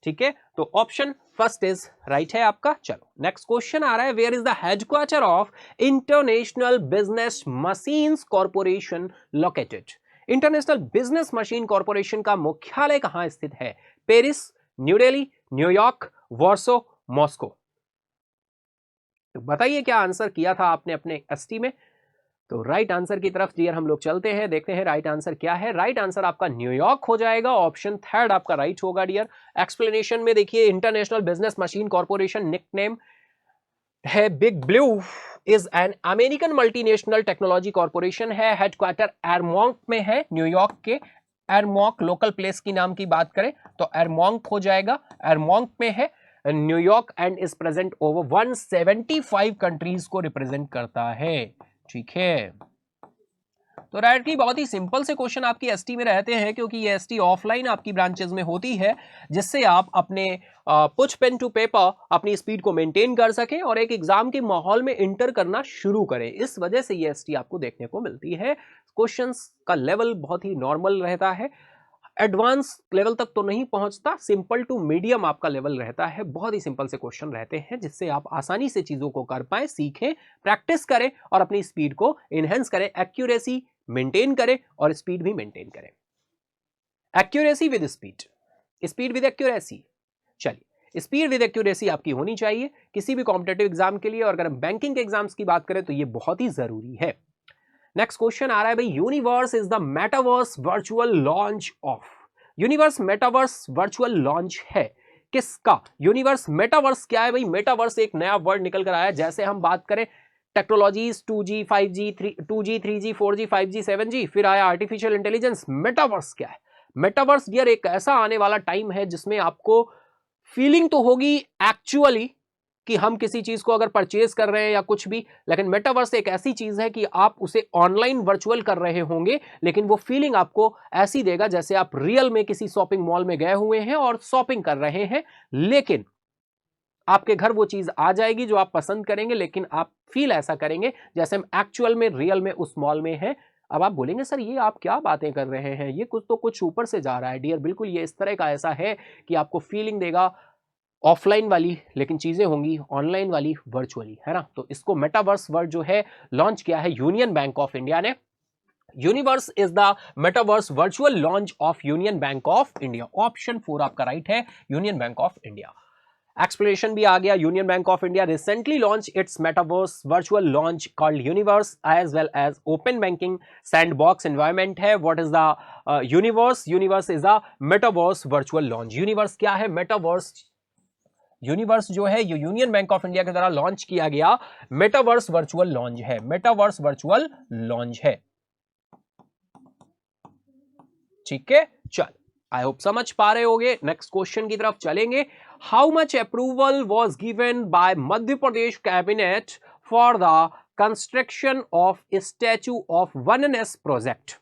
ठीक है, तो ऑप्शन फर्स्ट इज राइट है आपका. चलो नेक्स्ट क्वेश्चन आ रहा है. Where is the headquarter of International Business Machines Corporation located? International Business Machine Corporation का मुख्यालय कहां स्थित है? Paris, New Delhi, New York, Warsaw, Moscow. तो बताइए क्या आंसर किया था आपने अपने एसटी में. तो राइट आंसर की तरफ डियर हम लोग चलते हैं, देखते हैं राइट आंसर क्या है. राइट आंसर आपका न्यूयॉर्क हो जाएगा. ऑप्शन थर्ड आपका राइट होगा डियर. एक्सप्लेनेशन में देखिए, International Business Machine Corporation nickname है Big Blue, is an American multinational technology corporation है. हेडक्वार्टर एरमॉन्क में है, न्यूयॉर्क के. एरमॉन्क लोकल प्लेस की नाम की बात करें तो एरमॉन्क हो जाएगा. एरमॉन्क में है New York and is present over 175 countries को रिप्रेजेंट करता है. ठीक है, तो डायरेक्टली बहुत ही सिंपल से क्वेश्चन आपकी एसटी में रहते हैं, क्योंकि ये एसटी ऑफलाइन आपकी ब्रांचेस में होती है, जिससे आप अपने पुश पेन टू पेपर अपनी स्पीड को मेंटेन कर सकें और एक एग्जाम के माहौल में इंटर करना शुरू करें. इस वजह से ये एसटी आपको देखने को मिलती है. क्वेश्चंस का लेवल बहुत ही नॉर्मल रहता है. एडवांस लेवल तक तो नहीं पहुंचता, सिंपल टू मीडियम आपका लेवल रहता है। बहुत ही सिंपल से क्वेश्चन रहते हैं जिससे आप आसानी से चीजों को कर पाए, सीखें, प्रैक्टिस करें और अपनी स्पीड को इनहेंस करें, एक्यूरेसी मेंटेन करें और स्पीड भी मेंटेन करें। Accuracy with speed, speed with accuracy. चलिए, स्पीड विद एक्यूरेसी आपकी होनी चाहिए किसी भी कॉम्पिटेटिव एग्जाम के लिए, और अगर हम बैंकिंग के एग्जाम्स की बात करें तो ये बहुत ही जरूरी है। नेक्स्ट क्वेश्चन आ रहा है भाई, universe is the metaverse virtual launch of. Universe metaverse virtual launch है किसका? यूनिवर्स मेटावर्स क्या है भाई? मेटावर्स एक नया वर्ड निकल कर आया। जैसे हम बात करें technologies 2G 5G 2G 3G 4G 5G 7G, फिर आया आर्टिफिशियल इंटेलिजेंस। मेटावर्स क्या है? मेटावर्स डियर एक ऐसा आने वाला टाइम है जिसमें आपको फीलिंग तो होगी एक्चुअली कि हम किसी चीज को अगर परचेज कर रहे हैं या कुछ भी, लेकिन मेटावर्स एक ऐसी चीज है कि आप उसे ऑनलाइन वर्चुअल कर रहे होंगे, लेकिन वो फीलिंग आपको ऐसी देगा जैसे आप रियल में किसी शॉपिंग मॉल में गए हुए हैं और शॉपिंग कर रहे हैं, लेकिन आपके घर वो चीज आ जाएगी जो आप पसंद करेंगे, लेकिन आप फील ऐसा करेंगे जैसे हम एक्चुअल में रियल में उस मॉल में हैं। अब आप बोलेंगे सर ये आप क्या बातें कर रहे हैं, ये कुछ तो कुछ ऊपर से जा रहा है। डियर बिल्कुल ये इस तरह का ऐसा है कि आपको फीलिंग देगा ऑफलाइन वाली, लेकिन चीजें होंगी ऑनलाइन वाली, वर्चुअली, है ना। तो इसको मेटावर्स वर्ड जो है लॉन्च किया है यूनियन बैंक ऑफ इंडिया ने। Universe is the metaverse virtual launch of Union Bank of India. Option 4 आपका राइट है, Union Bank of India. Explanation भी आ गया। Union Bank of India recently launch its metaverse virtual launch called Universe as well as open banking sandbox environment है। What is the Universe? Universe is a metaverse virtual launch. Universe क्या है? Metaverse. Universe जो है ये union Bank of India के द्वारा launch किया गया मेटावर्स वर्चुअल लॉन्च है। मेटावर्स वर्चुअल लॉन्च है, ठीक है। चल, आई होप समझ पा रहे होगे। नेक्स्ट क्वेश्चन की तरफ चलेंगे। How much approval was given by Madhya Pradesh cabinet for the construction of statue of oneness project?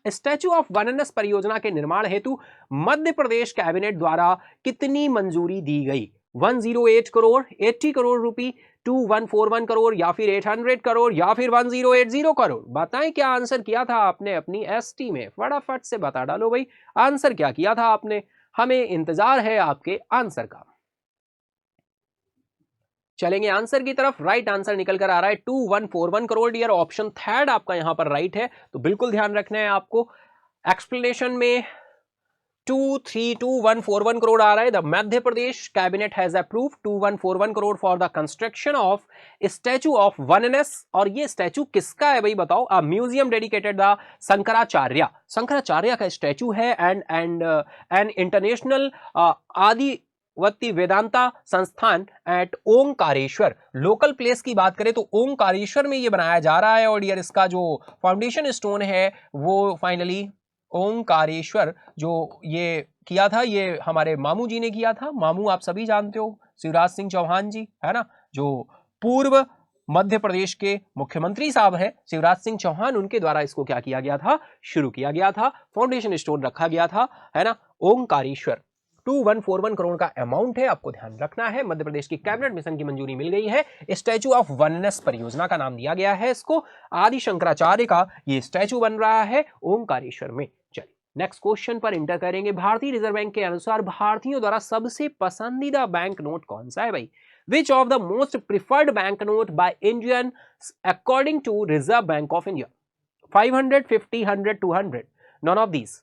Statue of oneness परियोजना के निर्माण हेतु मध्य प्रदेश कैबिनेट द्वारा कितनी मंजूरी दी गई? 108 करोड़, 80 करोड़ रुपए, 2141 करोड़, या फिर 800 करोड़, या फिर 1080 करोड़? बताएं क्या आंसर किया था आपने अपनी एसटी में? फटाफट से बता डालो भाई, आंसर क्या किया था आपने। हमें इंतजार है आपके आंसर का। चलेंगे आंसर की तरफ। राइट आंसर निकल कर आ रहा है 2141 करोड़ डियर। ऑप्शन थर्ड आपका यहां पर राइट है, तो बिल्कुल ध्यान रखना है आपको। एक्सप्लेनेशन में 232141 करोड़ आ रहा है। The Madhya Pradesh cabinet has approve 2141 crore for the construction of statue of oneness. और ये स्टैच्यू किसका है भाई बताओ? A museum dedicated the Shankaracharya. Shankaracharya का स्टैच्यू है एंड इंटरनेशनल आदिवत्ति वेदांता संस्थान एट ओंकारेश्वर। लोकल प्लेस की बात करें तो ओंकारेश्वर में ये बनाया जा रहा है। और डियर इसका जो फाउंडेशन स्टोन है वो फाइनली ओंकारेश्वर जो ये किया था, ये हमारे मामू जी ने किया था। मामू आप सभी जानते हो, शिवराज सिंह चौहान जी, है ना, जो पूर्व मध्य प्रदेश के मुख्यमंत्री साहब है शिवराज सिंह चौहान, उनके द्वारा इसको क्या किया गया था? शुरू किया गया था, फाउंडेशन स्टोन रखा गया था, है ना। ओंकारेश्वर 2141 करोड़ का अमाउंट है, आपको ध्यान रखना है। मध्य प्रदेश की कैबिनेट मिशन की मंजूरी मिल गई है। स्टैच्यू ऑफ वननेस परियोजना का नाम दिया गया है इसको। आदि शंकराचार्य का ये स्टैच्यू बन रहा है ओंकारेश्वर में। चलिए नेक्स्ट क्वेश्चन पर इंटर करेंगे। भारतीय रिजर्व बैंक के अनुसार भारतीयों द्वारा सबसे पसंदीदा बैंक नोट कौन सा है भाई? Which of the most preferred banknote by Indians according to Reserve Bank of India? 500, 50, 100, 200, none of these.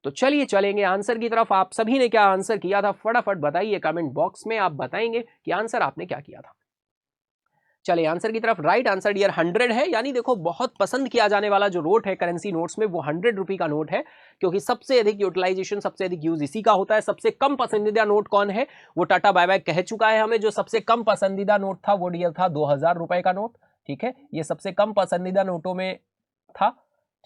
तो चलिए चलेंगे आंसर की तरफ। आप सभी ने क्या आंसर किया था फटाफट बताइए कमेंट बॉक्स में। आप बताएंगे कि आंसर आपने क्या किया था। चलिए आंसर की तरफ। राइट आंसर डियर 100 है। यानी देखो बहुत पसंद किया जाने वाला जो नोट है करेंसी नोट्स में वो 100 रुपए का नोट है, क्योंकि सबसे अधिक यूटिलाइजेशन, सबसे अधिक यूज इसी का होता है। सबसे कम पसंदीदा नोट कौन है? वो टाटा बाय बाय कह चुका है हमें। जो सबसे कम पसंदीदा नोट था वो डियर था 2000 रुपए का नोट, ठीक है। ये सबसे कम पसंदीदा नोटों में था,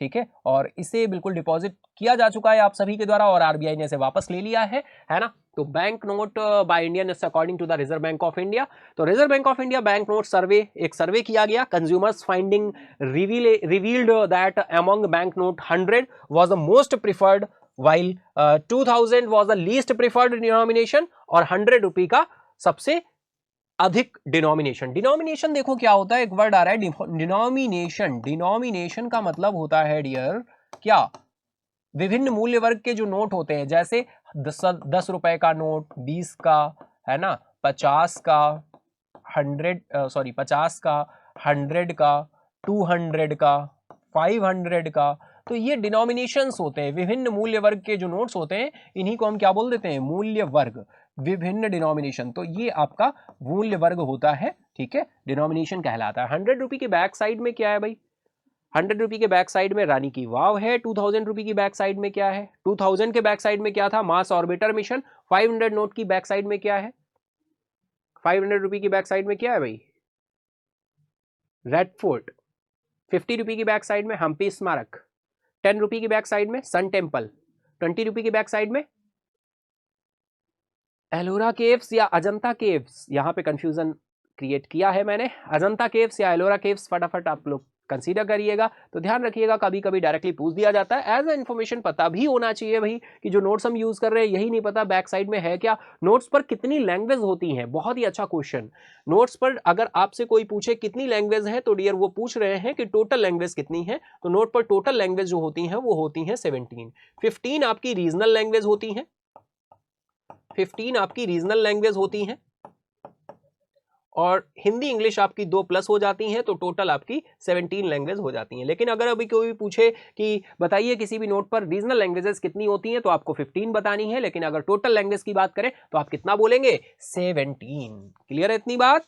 ठीक है। और इसे बिल्कुल डिपॉजिट किया जा चुका है आप सभी के द्वारा और आरबीआई ने इसे वापस ले लिया है ना। तो bank note by Indian according to the Reserve Bank of India. तो Reserve Bank of India bank note survey, एक सर्वे किया गया। Consumers finding revealed that among bank note 100 was the most preferred while 2000 was the least preferred denomination और 100 रुपए का सबसे अधिक denomination. Denomination देखो क्या होता है, एक वर्ड आ रहा है डिनोमिनेशन। डिनोमिनेशन का मतलब होता है डियर क्या? विभिन्न मूल्य वर्ग के जो नोट होते हैं, जैसे 10 रुपए का नोट, 20 का, है ना, 50 का, 50 का, 100 का, 200 का, 500 का, तो ये डिनोमिनेशंस होते हैं। विभिन्न मूल्य वर्ग के जो नोट्स होते हैं इन्हीं को हम क्या बोल देते हैं, मूल्य वर्ग, विभिन्न डिनोमिनेशन। तो ये आपका मूल्य वर्ग होता है, ठीक है, डिनोमिनेशन कहलाता है। 100 रुपए के बैक साइड में क्या है भाई, 100 रुपए के बैक साइड में रानी की वाव है। 2000 रुपए की बैक साइड में क्या है, 2000 के बैक साइड में क्या था, मार्स ऑर्बिटर मिशन। 500 नोट की बैक साइड में क्या है, 500 रुपए की बैक साइड में क्या है भाई, रेड फोर्ट। 50 रुपए की बैक साइड में हम्पी स्मारक। 10 रुपए की बैक साइड में सन टेम्पल। 20 रुपए की बैक साइड में एलोरा केव्स या अजंता केव्स। यहां पे कंफ्यूजन क्रिएट किया है मैंने, अजंता केव्स या एलोरा केव्स, फटाफट आप लोग कंसीडर करिएगा। तो ध्यान रखिएगा, कभी कभी डायरेक्टली पूछ दिया जाता है। एज अ इन्फॉर्मेशन पता भी होना चाहिए भाई कि जो नोट्स हम यूज कर रहे हैं यही नहीं पता बैक साइड में है क्या। नोट्स पर कितनी लैंग्वेज होती हैं, बहुत ही अच्छा क्वेश्चन। नोट्स पर अगर आपसे कोई पूछे कितनी लैंग्वेज है, तो डियर वो पूछ रहे हैं कि टोटल लैंग्वेज कितनी है। तो नोट पर टोटल लैंग्वेज जो होती है वो होती है 17। 15 आपकी रीजनल लैंग्वेज होती है, 15 आपकी रीजनल लैंग्वेज होती हैं, और हिंदी इंग्लिश आपकी 2+ हो जाती हैं, तो टोटल आपकी 17 लैंग्वेज हो जाती हैं। लेकिन अगर अभी कोई पूछे कि बताइए किसी भी नोट पर रीजनल लैंग्वेजेस कितनी होती हैं, तो आपको 15 बतानी है। लेकिन अगर टोटल लैंग्वेज की बात करें तो आप कितना बोलेंगे, 17। क्लियर है इतनी बात।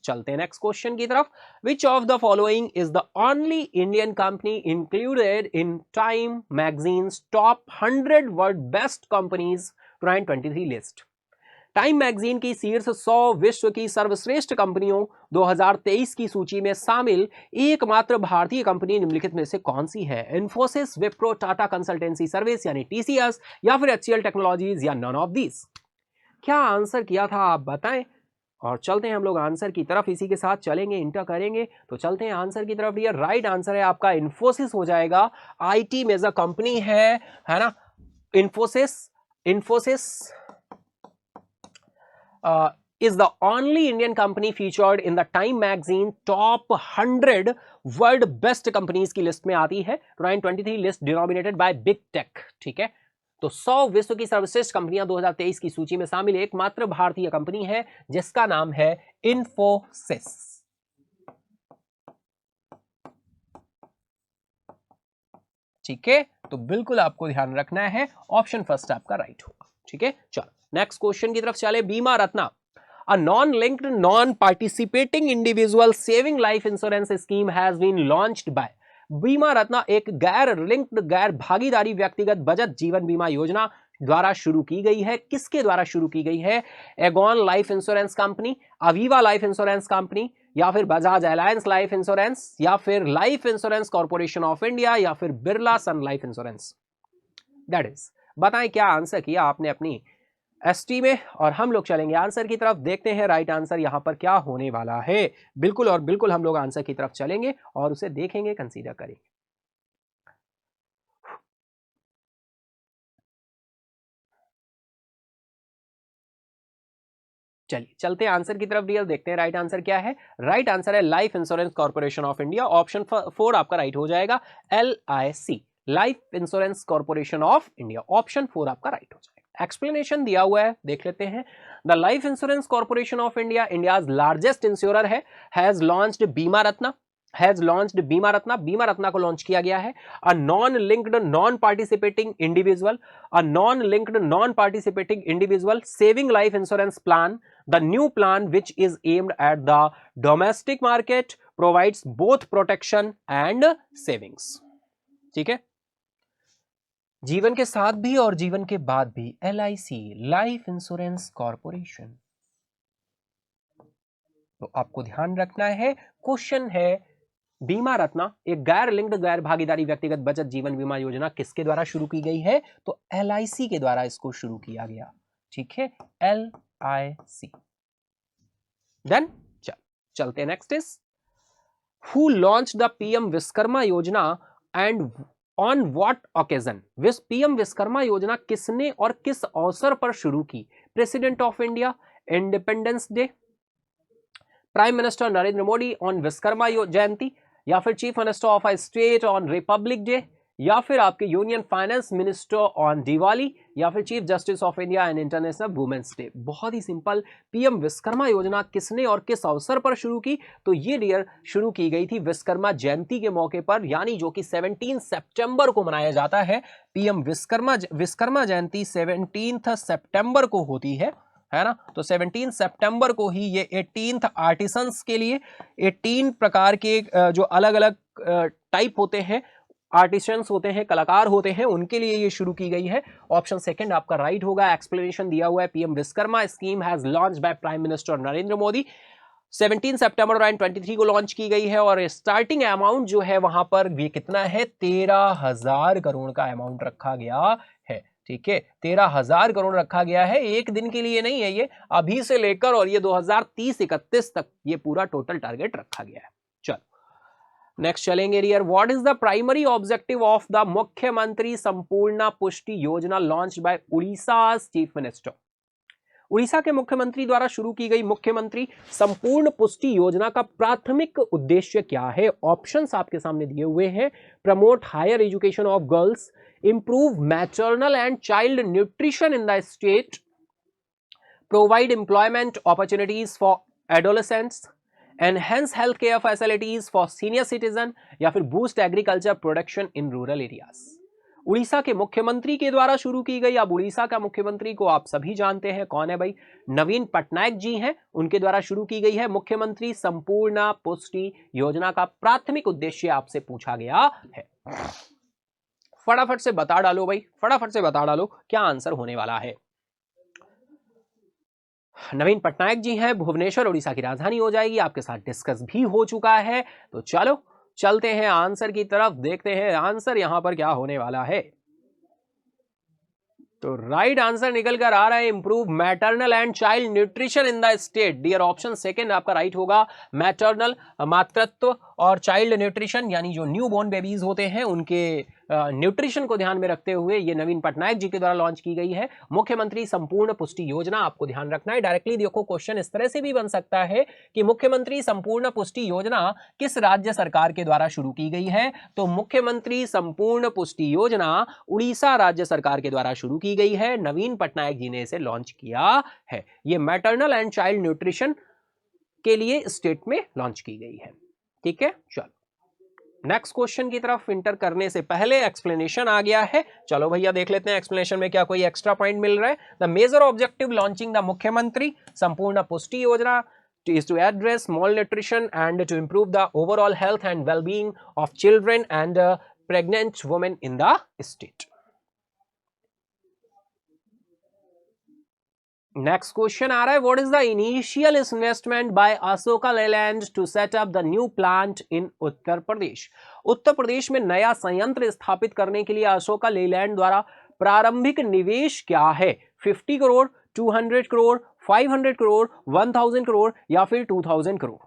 चलते हैं नेक्स्ट क्वेश्चन की तरफ। विच of the following is the only Indian company included in time magazines top 100 world best companies 2023 list. Time magazine की शीर्ष 100 विश्व की सर्वश्रेष्ठ कंपनियों 2023 की सूची में शामिल एकमात्र भारतीय कंपनी निम्नलिखित में से कौन सी है। इन्फोसिस, विप्रो, टाटा कंसल्टेंसी सर्विस यानी टीसीएस, या फिर एचसीएल टेक्नोलॉजीज, या नॉन ऑफ दीज। क्या आंसर किया था आप बताएं। और चलते हैं हम लोग आंसर की तरफ, इसी के साथ चलेंगे, इंटर करेंगे। तो चलते हैं आंसर की तरफ। ये राइट आंसर है आपका इन्फोसिस हो जाएगा। आईटी मेजर कंपनी है ना Infosys is the only Indian company featured in the Time magazine top 100 world best companies की लिस्ट में आती है। 2023 list denominated by big tech, ठीक है। तो 100 विश्व की सर्वश्रेष्ठ कंपनियां 2023 की सूची में शामिल एकमात्र भारतीय कंपनी है जिसका नाम है इन्फोसिस। ठीक है, तो बिल्कुल आपको ध्यान रखना है, ऑप्शन फर्स्ट आपका राइट होगा। ठीक है, चलो नेक्स्ट क्वेश्चन की तरफ चले। बीमा Ratna, a non-linked, non-participating individual saving life insurance scheme has been launched by। बीमा रत्ना एक गैर लिंक्ड, गैर भागीदारी व्यक्तिगत बचत जीवन बीमा योजना द्वारा शुरू की गई है। किसके द्वारा शुरू की गई है? Aegon life insurance company, Aviva life insurance company, या फिर बजाज अलायंस लाइफ इंश्योरेंस, या फिर life insurance corporation of India, या फिर बिरला सन लाइफ इंश्योरेंस। दैट इज, बताएं क्या आंसर किया आपने अपनी एसटी में। और हम लोग चलेंगे आंसर की तरफ, देखते हैं राइट आंसर यहां पर क्या होने वाला है। बिल्कुल और बिल्कुल हम लोग आंसर की तरफ चलेंगे और उसे देखेंगे, कंसीडर करेंगे। चलिए चलते हैं आंसर की तरफ डियर, देखते हैं राइट आंसर क्या है। राइट आंसर है life insurance corporation of India. Option 4 आपका राइट हो जाएगा, LIC, life insurance corporation of India. Option 4 आपका राइट हो जाएगा। एक्सप्लेनेशन दिया हुआ है, देख लेते हैं। The life insurance corporation of India, India's largest insurer है, हैज लॉन्च्ड बीमा रत्ना। बीमा रत्ना को लॉन्च किया गया है। A non linked, non participating individual, saving life insurance plan. The new plan, which is aimed at the domestic market, provides both protection and savings। ठीक है, जीवन के साथ भी और जीवन के बाद भी, LIC, लाइफ इंश्योरेंस कॉर्पोरेशन। तो आपको ध्यान रखना है, क्वेश्चन है बीमा रत्ना एक गैर लिंक्ड, गैर भागीदारी व्यक्तिगत बचत जीवन बीमा योजना किसके द्वारा शुरू की गई है? तो LIC के द्वारा इसको शुरू किया गया। ठीक है, LIC। देन चलते हैं next is, who launch the PM Vishwakarma Yojana and on what occasion. PM Vishwakarma Yojana किसने और किस अवसर पर शुरू की? President of India, Independence Day, prime minister Narendra Modi on Vishwakarma Jayanti, या फिर chief minister of a state on Republic Day, या फिर आपके union finance minister on Diwali, या फिर chief justice of India and International Women's Day. बहुत ही सिंपल। पीएम विश्वकर्मा योजना किसने और किस अवसर पर शुरू की? तो ये डियर शुरू की गई थी विश्वकर्मा जयंती के मौके पर, यानी जो कि 17 सितंबर को मनाया जाता है। पीएम विश्वकर्मा जयंती 17 सितंबर को होती है ना। तो 17 सितंबर को ही ये 18th आर्टिसंस के लिए 18 प्रकार के जो अलग अलग टाइप होते हैं, आर्टिसंस होते हैं, कलाकार होते हैं, उनके लिए ये शुरू की गई है। ऑप्शन सेकंड आपका राइट होगा। एक्सप्लेनेशन दिया हुआ है, PM Vishwakarma scheme has launched by prime minister Narendra Modi. 17 सितंबर 2023 को लॉन्च की गई है और स्टार्टिंग अमाउंट जो है वहां पर ये कितना है? 13,000 करोड़ का अमाउंट रखा गया है। ठीक है, 13,000 करोड़ रखा गया है। एक दिन के लिए नहीं है ये, अभी से लेकर और ये 2030-31 तक ये पूरा टोटल टारगेट रखा गया है। चलो नेक्स्ट चलेंगे dear. What is the primary objective of the Mukhyamantri Sampoorna Pushti Yojana launched by Odisha chief minister? Odisha के मुख्यमंत्री द्वारा शुरू की गई मुख्यमंत्री संपूर्ण पुष्टि योजना का प्राथमिक उद्देश्य क्या है? ऑप्शंस आपके सामने दिए हुए हैं। Promote higher education of girls, improve maternal and child nutrition in the state, provide employment opportunities for adolescents, enhance health care facilities for senior citizen, या फिर boost agriculture production in rural areas. Odisha के मुख्यमंत्री के द्वारा शुरू की गई। अब उड़ीसा का मुख्यमंत्री को आप सभी जानते हैं, कौन है भाई? नवीन पटनायक जी हैं। उनके द्वारा शुरू की गई है मुख्यमंत्री संपूर्ण पुष्टि योजना का प्राथमिक उद्देश्य आपसे पूछा गया है। फटाफट से बता डालो भाई, फटाफट से बता डालो क्या आंसर होने वाला है। नवीन पटनायक जी हैं, भुवनेश्वर उड़ीसा की राजधानी हो जाएगी। आपके साथ डिस्कस भी हो चुका है। तो चलो चलते हैं आंसर की तरफ, देखते हैं आंसर यहां पर क्या होने वाला है। तो राइट आंसर निकल कर आ रहा है improve maternal and child nutrition in the state. Dear option second आपका राइट होगा। मैटरनल मातृत्व और चाइल्ड न्यूट्रिशन, यानी जो न्यू बॉर्न बेबीज होते हैं उनके न्यूट्रिशन को ध्यान में रखते हुए ये नवीन पटनायक जी के द्वारा लॉन्च की गई है मुख्यमंत्री संपूर्ण पुष्टि योजना। आपको ध्यान रखना है। डायरेक्टली देखो क्वेश्चन इस तरह से भी बन सकता है कि मुख्यमंत्री संपूर्ण पुष्टि योजना किस राज्य सरकार के द्वारा शुरू की गई है? तो मुख्यमंत्री संपूर्ण पुष्टि योजना उड़ीसा राज्य सरकार के द्वारा शुरू की गई है। नवीन पटनायक जी ने इसे लॉन्च किया है। ये मैटरनल एंड चाइल्ड न्यूट्रिशन के लिए स्टेट में लॉन्च की गई है। ठीक है, चलो नेक्स्ट क्वेश्चन की तरफ इंटर करने से पहले एक्सप्लेनेशन आ गया है। चलो भैया देख लेते हैं एक्सप्लेनेशन में क्या कोई एक्स्ट्रा पॉइंट मिल रहा है। The major objective launching the Mukhyamantri Sampoorna Pushti योजना is to address malnutrition and to improve the overall health and well-being of children and pregnant women in the state. Next question आ रहा है, what is the initial investment by Ashok Leyland to set up the new plant in Uttar Pradesh? Uttar Pradesh में नया संयंत्र स्थापित करने के लिए अशोका लेलैंड द्वारा प्रारंभिक निवेश क्या है? 50 करोड़, 200 करोड़, 500 करोड़, 1000 करोड़, या फिर 2000 करोड़?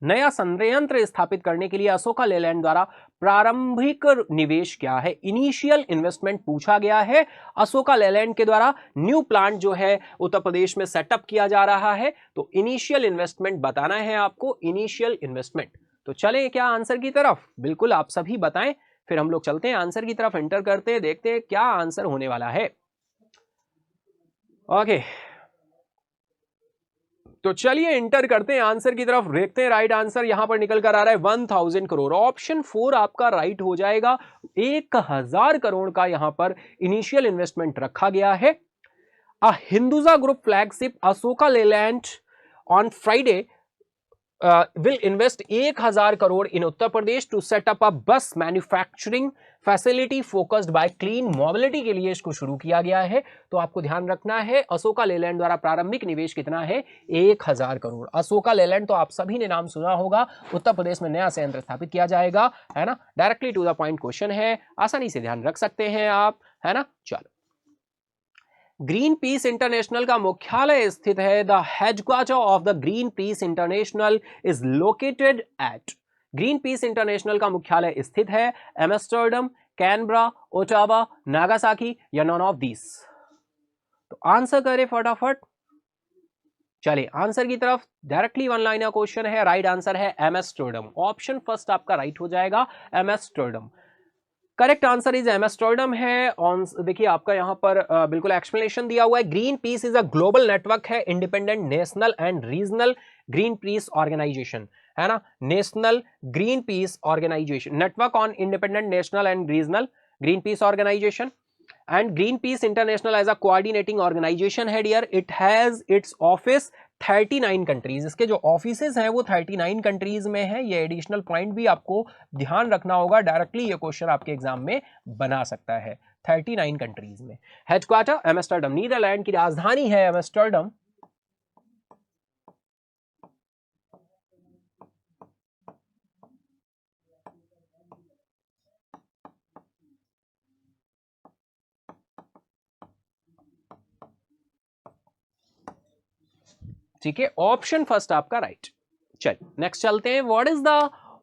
नया संयंत्र स्थापित करने के लिए अशोका लेलैंड द्वारा प्रारंभिक निवेश क्या है? इनिशियल इन्वेस्टमेंट पूछा गया है। अशोका लेलैंड के द्वारा न्यू प्लांट जो है उत्तर प्रदेश में सेटअप किया जा रहा है, तो इनिशियल इन्वेस्टमेंट बताना है आपको। Initial investment. तो चलें क्या आंसर की तरफ? बिल्कुल आप सभी बताएं, फिर हम लोग चलते हैं आंसर की तरफ, एंटर करते हैं, देखते हैं क्या आंसर होने वाला है। ओके तो चलिए इंटर करते हैं आंसर की तरफ, देखते हैं। राइट आंसर यहां पर निकल कर आ रहा है 1000 करोड़। ऑप्शन 4 आपका राइट हो जाएगा। 1000 करोड़ का यहां पर इनिशियल इन्वेस्टमेंट रखा गया है। A Hinduja group flagship Ashok Leyland on Friday will invest 1000 crore in Uttar Pradesh to set up a bus manufacturing facility focused by clean mobility के लिए इसको शुरू किया गया है। तो आपको ध्यान रखना है अशोका लेलैंड द्वारा प्रारंभिक निवेश कितना है? 1000 करोड़। अशोका लेलैंड तो आप सभी ने नाम सुना होगा। उत्तर प्रदेश में नया संयंत्र स्थापित किया जाएगा, है ना। Directly to the point question है, आसानी से ध्यान रख सकते हैं आप, है ना। चलो, ग्रीन पीस इंटरनेशनल का मुख्यालय स्थित है। The headquarter of the green peas international is located at. Green peas international का मुख्यालय स्थित है एम्स्टर्डम, कैनबरा, ओटावा, नागासाकी, या नॉन ऑफ दिस? तो आंसर करें फटाफट। चलिए आंसर की तरफ, डायरेक्टली वन लाइनर क्वेश्चन है। राइट आंसर है एम्स्टर्डम। ऑप्शन फर्स्ट आपका राइट हो जाएगा, Amsterdam. Correct answer is Amsterdam है। ऑन देखिए आपका यहां पर बिल्कुल एक्सप्लेनेशन दिया हुआ है। Green peas is a global network है, independent national and regional Greenpeace organization, है ना, national Greenpeace organization, network on independent national and regional Greenpeace organization and Greenpeace International as a coordinating organization है dear, it has its office 39 countries, इसके जो offices हैं वो 39 countries में है। ये एडिशनल पॉइंट भी आपको ध्यान रखना होगा, डायरेक्टली ये क्वेश्चन आपके एग्जाम में बना सकता है। 39 कंट्रीज में। हेडक्वार्टर एम्स्टर्डम, नीदरलैंड की राजधानी है एम्स्टर्डम। ठीक है, ऑप्शन फर्स्ट आपका राइट। चल नेक्स्ट चलते हैं। What is the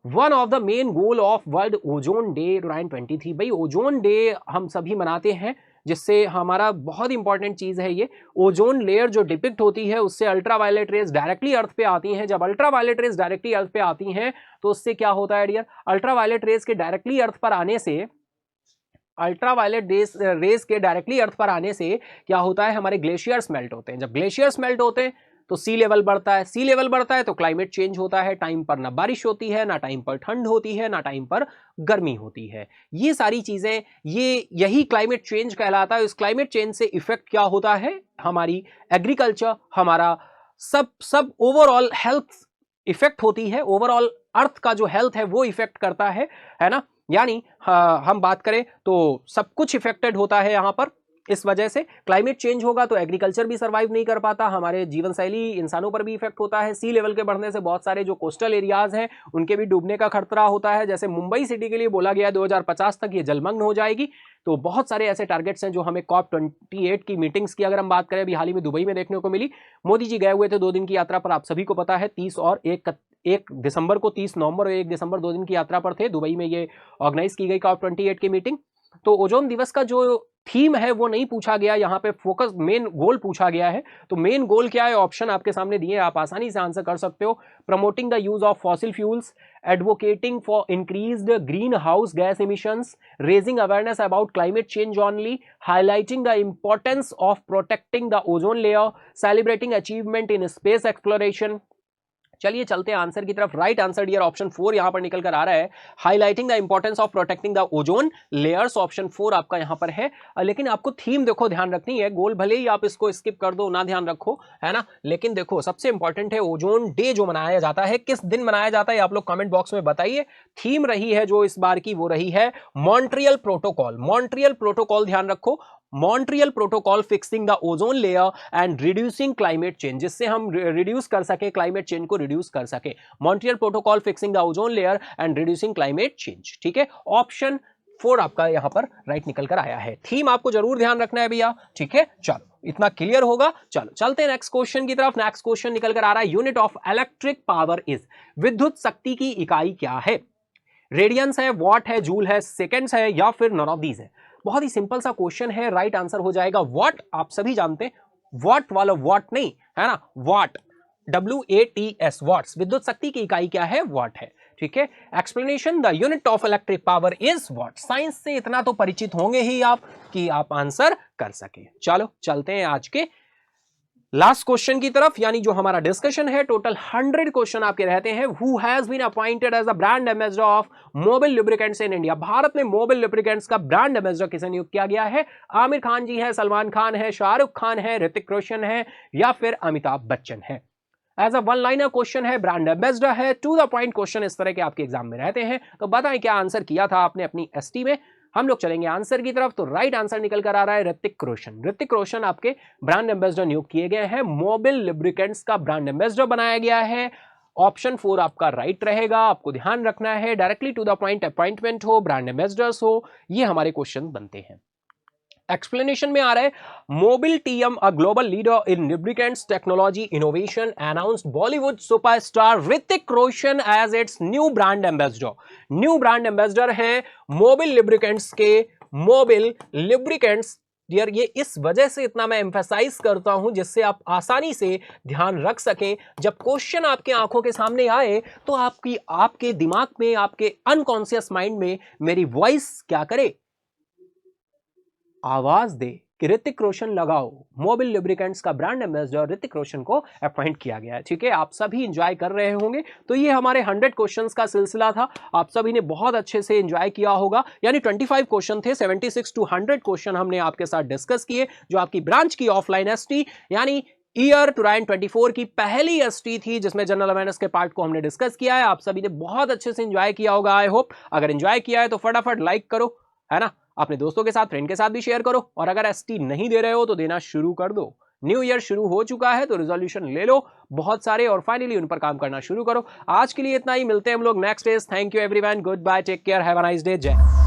one of the main goal of world ozone day 2023? भाई ओजोन डे हम सभी मनाते हैं, जिससे हमारा बहुत इंपॉर्टेंट चीज है ये ओजोन लेयर जो डिपिक्ट होती है, उससे अल्ट्रावायलेट रेज डायरेक्टली अर्थ पे आती हैं। जब अल्ट्रावायलेट रेज डायरेक्टली अर्थ पे आती हैं तो उससे क्या होता है डियर, अल्ट्रावायलेट रेज के डायरेक्टली अर्थ पर आने से, अल्ट्रावायलेट रेज के डायरेक्टली अर्थ पर आने से क्या होता है, हमारे ग्लेशियर्स मेल्ट होते हैं। जब ग्लेशियर्स मेल्ट होते हैं तो सी लेवल बढ़ता है, सी लेवल बढ़ता है तो क्लाइमेट चेंज होता है। टाइम पर ना बारिश होती है, ना टाइम पर ठंड होती है, ना टाइम पर गर्मी होती है। ये सारी चीजें, यही क्लाइमेट चेंज कहलाता है। इस क्लाइमेट चेंज से इफेक्ट क्या होता है, हमारी एग्रीकल्चर, हमारा सब ओवरऑल हेल्थ इफेक्ट होती है। ओवरऑल अर्थ का जो हेल्थ है वो इफेक्ट करता है ना। यानी हम बात करें तो सब कुछ इफेक्टेड होता है यहां पर। इस वजह से क्लाइमेट चेंज होगा तो एग्रीकल्चर भी सर्वाइव नहीं कर पाता, हमारे जीवन शैली इंसानों पर भी इफेक्ट होता है। सी लेवल के बढ़ने से बहुत सारे जो कोस्टल एरियाज हैं उनके भी डूबने का खतरा होता है। जैसे मुंबई सिटी के लिए बोला गया 2050 तक ये जलमग्न हो जाएगी। तो बहुत सारे ऐसे टारगेट्स हैं जो हमें COP28 की मीटिंग्स की अगर हम बात करें, अभी हाल ही में दुबई में देखने को मिली। मोदी जी गए हुए थे 2 दिन की यात्रा पर, आप सभी को पता है 30 और 1 दिसंबर को, 30 नवंबर और 1 दिसंबर 2 दिन की यात्रा पर थे दुबई में। ये ऑर्गेनाइज की गई COP28 की मीटिंग। तो ओजोन दिवस का जो थीम है वो नहीं पूछा गया, यहाँ पे फोकस मेन गोल पूछा गया है। तो मेन गोल क्या है, ऑप्शन आपके सामने दिए, आप आसानी से आंसर कर सकते हो। Promoting the use of fossil fuels, advocating for increased green house gas emissions, raising awareness about climate change only, highlighting the importance of protecting the ozone layer, celebrating achievement in space exploration. चलिए चलते हैं answer की तरफ। Right answer dear option 4 यहां पर निकल कर आ रहा है, highlighting the importance of protecting the ozone layers. Option 4 आपका यहां पर है। लेकिन आपको थीम देखो ध्यान रखनी है, गोल भले ही आप इसको स्किप कर दो, ना ध्यान रखो, है ना, लेकिन देखो सबसे इंपॉर्टेंट है ओजोन डे जो मनाया जाता है, किस दिन मनाया जाता है आप लोग कमेंट बॉक्स में बताइए। थीम रही है जो इस बार की वो रही है मॉन्ट्रियल प्रोटोकॉल। मॉन्ट्रियल प्रोटोकॉल ध्यान रखो, Montreal protocol fixing the ozone layer and reducing climate change, जिससे हम रिड्यूस कर सके, क्लाइमेट चेंज को रिड्यूस कर सके। Montreal protocol fixing the ozone layer and reducing climate change. ठीक है, ऑप्शन 4 आपका यहां पर राइट निकल कर आया है। थीम आपको जरूर ध्यान रखना है भैया। ठीक है, चलो इतना क्लियर होगा। चलो चलते हैं नेक्स्ट क्वेश्चन की तरफ। नेक्स्ट क्वेश्चन निकल कर आ रहा है, unit of electric power is, विद्युत शक्ति की इकाई क्या है? रेडियंस है, वॉट है, जूल है, सेकेंड्स है, या फिर नॉन ऑफ दीज है? बहुत ही सिंपल सा क्वेश्चन है, राइट आंसर हो जाएगा वॉट। आप सभी जानते हैं वॉट वाला वॉट नहीं है ना, वॉट, WATS, वॉट्स। विद्युत शक्ति की इकाई क्या है? वॉट है। ठीक है, explanation, the unit of electric power is what. Science से इतना तो परिचित होंगे ही आप कि आप आंसर कर सके। चलो चलते हैं आज के लास्ट क्वेश्चन की तरफ, यानी जो हमारा डिस्कशन है। टोटल 100 क्वेश्चन आपके रहते हैं। Who has been appointed as the brand ambassador of Mobil lubricants in India? Bharat में मोबिल लुब्रिकेंट्स का ब्रांड एम्बेसडर किसे नियुक्त किया गया है? आमिर खान जी है, सलमान खान है, शाहरुख खान है, ऋतिक रोशन है, या फिर अमिताभ बच्चन है? As a one liner question है, ब्रांड एम्बेसडर है, टू द पॉइंट क्वेश्चन इस तरह के आपके एग्जाम में रहते हैं। तो बताएं क्या आंसर किया था आपने अपनी ST में। हम लोग चलेंगे आंसर की तरफ। तो राइट आंसर निकल कर आ रहा है ऋतिक रोशन। ऋतिक रोशन आपके ब्रांड एम्बेसडर नियुक्त किए गए हैं, मोबिल लुब्रिकेंट्स का ब्रांड एम्बेसडर बनाया गया है। ऑप्शन 4 आपका राइट रहेगा। आपको ध्यान रखना है, directly to the point appointment हो, ब्रांड एम्बेसडर्स हो, ये हमारे क्वेश्चन बनते हैं। एक्सप्लेनेशन में आ रहा है, Mobil TM a global leader in lubricants technology innovation announced Bollywood superstar Hrithik Roshan as its new brand ambassador. New brand ambassador हैं मोबिल लुब्रिकेंट्स के, मोबिल लुब्रिकेंट्स डियर, ये इस वजह से इतना मैं एम्फेसाइज करता हूं जिससे आप आसानी से ध्यान रख सकें। जब क्वेश्चन आपके आंखों के सामने आए तो आपके दिमाग में, आपके अनकॉन्शियस माइंड में मेरी वॉइस क्या करे, आवाज दे कि ऋतिक रोशन लगाओ। मोबिल लुब्रिकेंट्स का ब्रांड एम्बेसडर ऋतिक रोशन को अपॉइंट किया गया है। ठीक है, आप सभी एंजॉय कर रहे होंगे। तो ये हमारे 100 क्वेश्चंस का सिलसिला था, आप सभी ने बहुत अच्छे से एंजॉय किया होगा। यानी 25 क्वेश्चन थे, 76 टू 100 क्वेश्चन हमने आपके साथ डिस्कस किए। जो आपकी ब्रांच की ऑफलाइन एसटी यानी ईयर 2024 की पहली एसटी थी, जिसमें जनरल अवेयरनेस के पार्ट को हमने डिस्कस किया है। आप सभी ने बहुत अच्छे से एंजॉय किया होगा। आई होप अगर एंजॉय किया है तो फटाफट लाइक करो, है ना, अपने दोस्तों के साथ, फ्रेंड के साथ भी शेयर करो। और अगर एसटी नहीं दे रहे हो तो देना शुरू कर दो। न्यू ईयर शुरू हो चुका है तो रिजोल्यूशन ले लो बहुत सारे और फाइनली उन पर काम करना शुरू करो। आज के लिए इतना ही, मिलते हैं हम लोग next days. Thank you everyone, goodbye, take care, have a nice day, जय।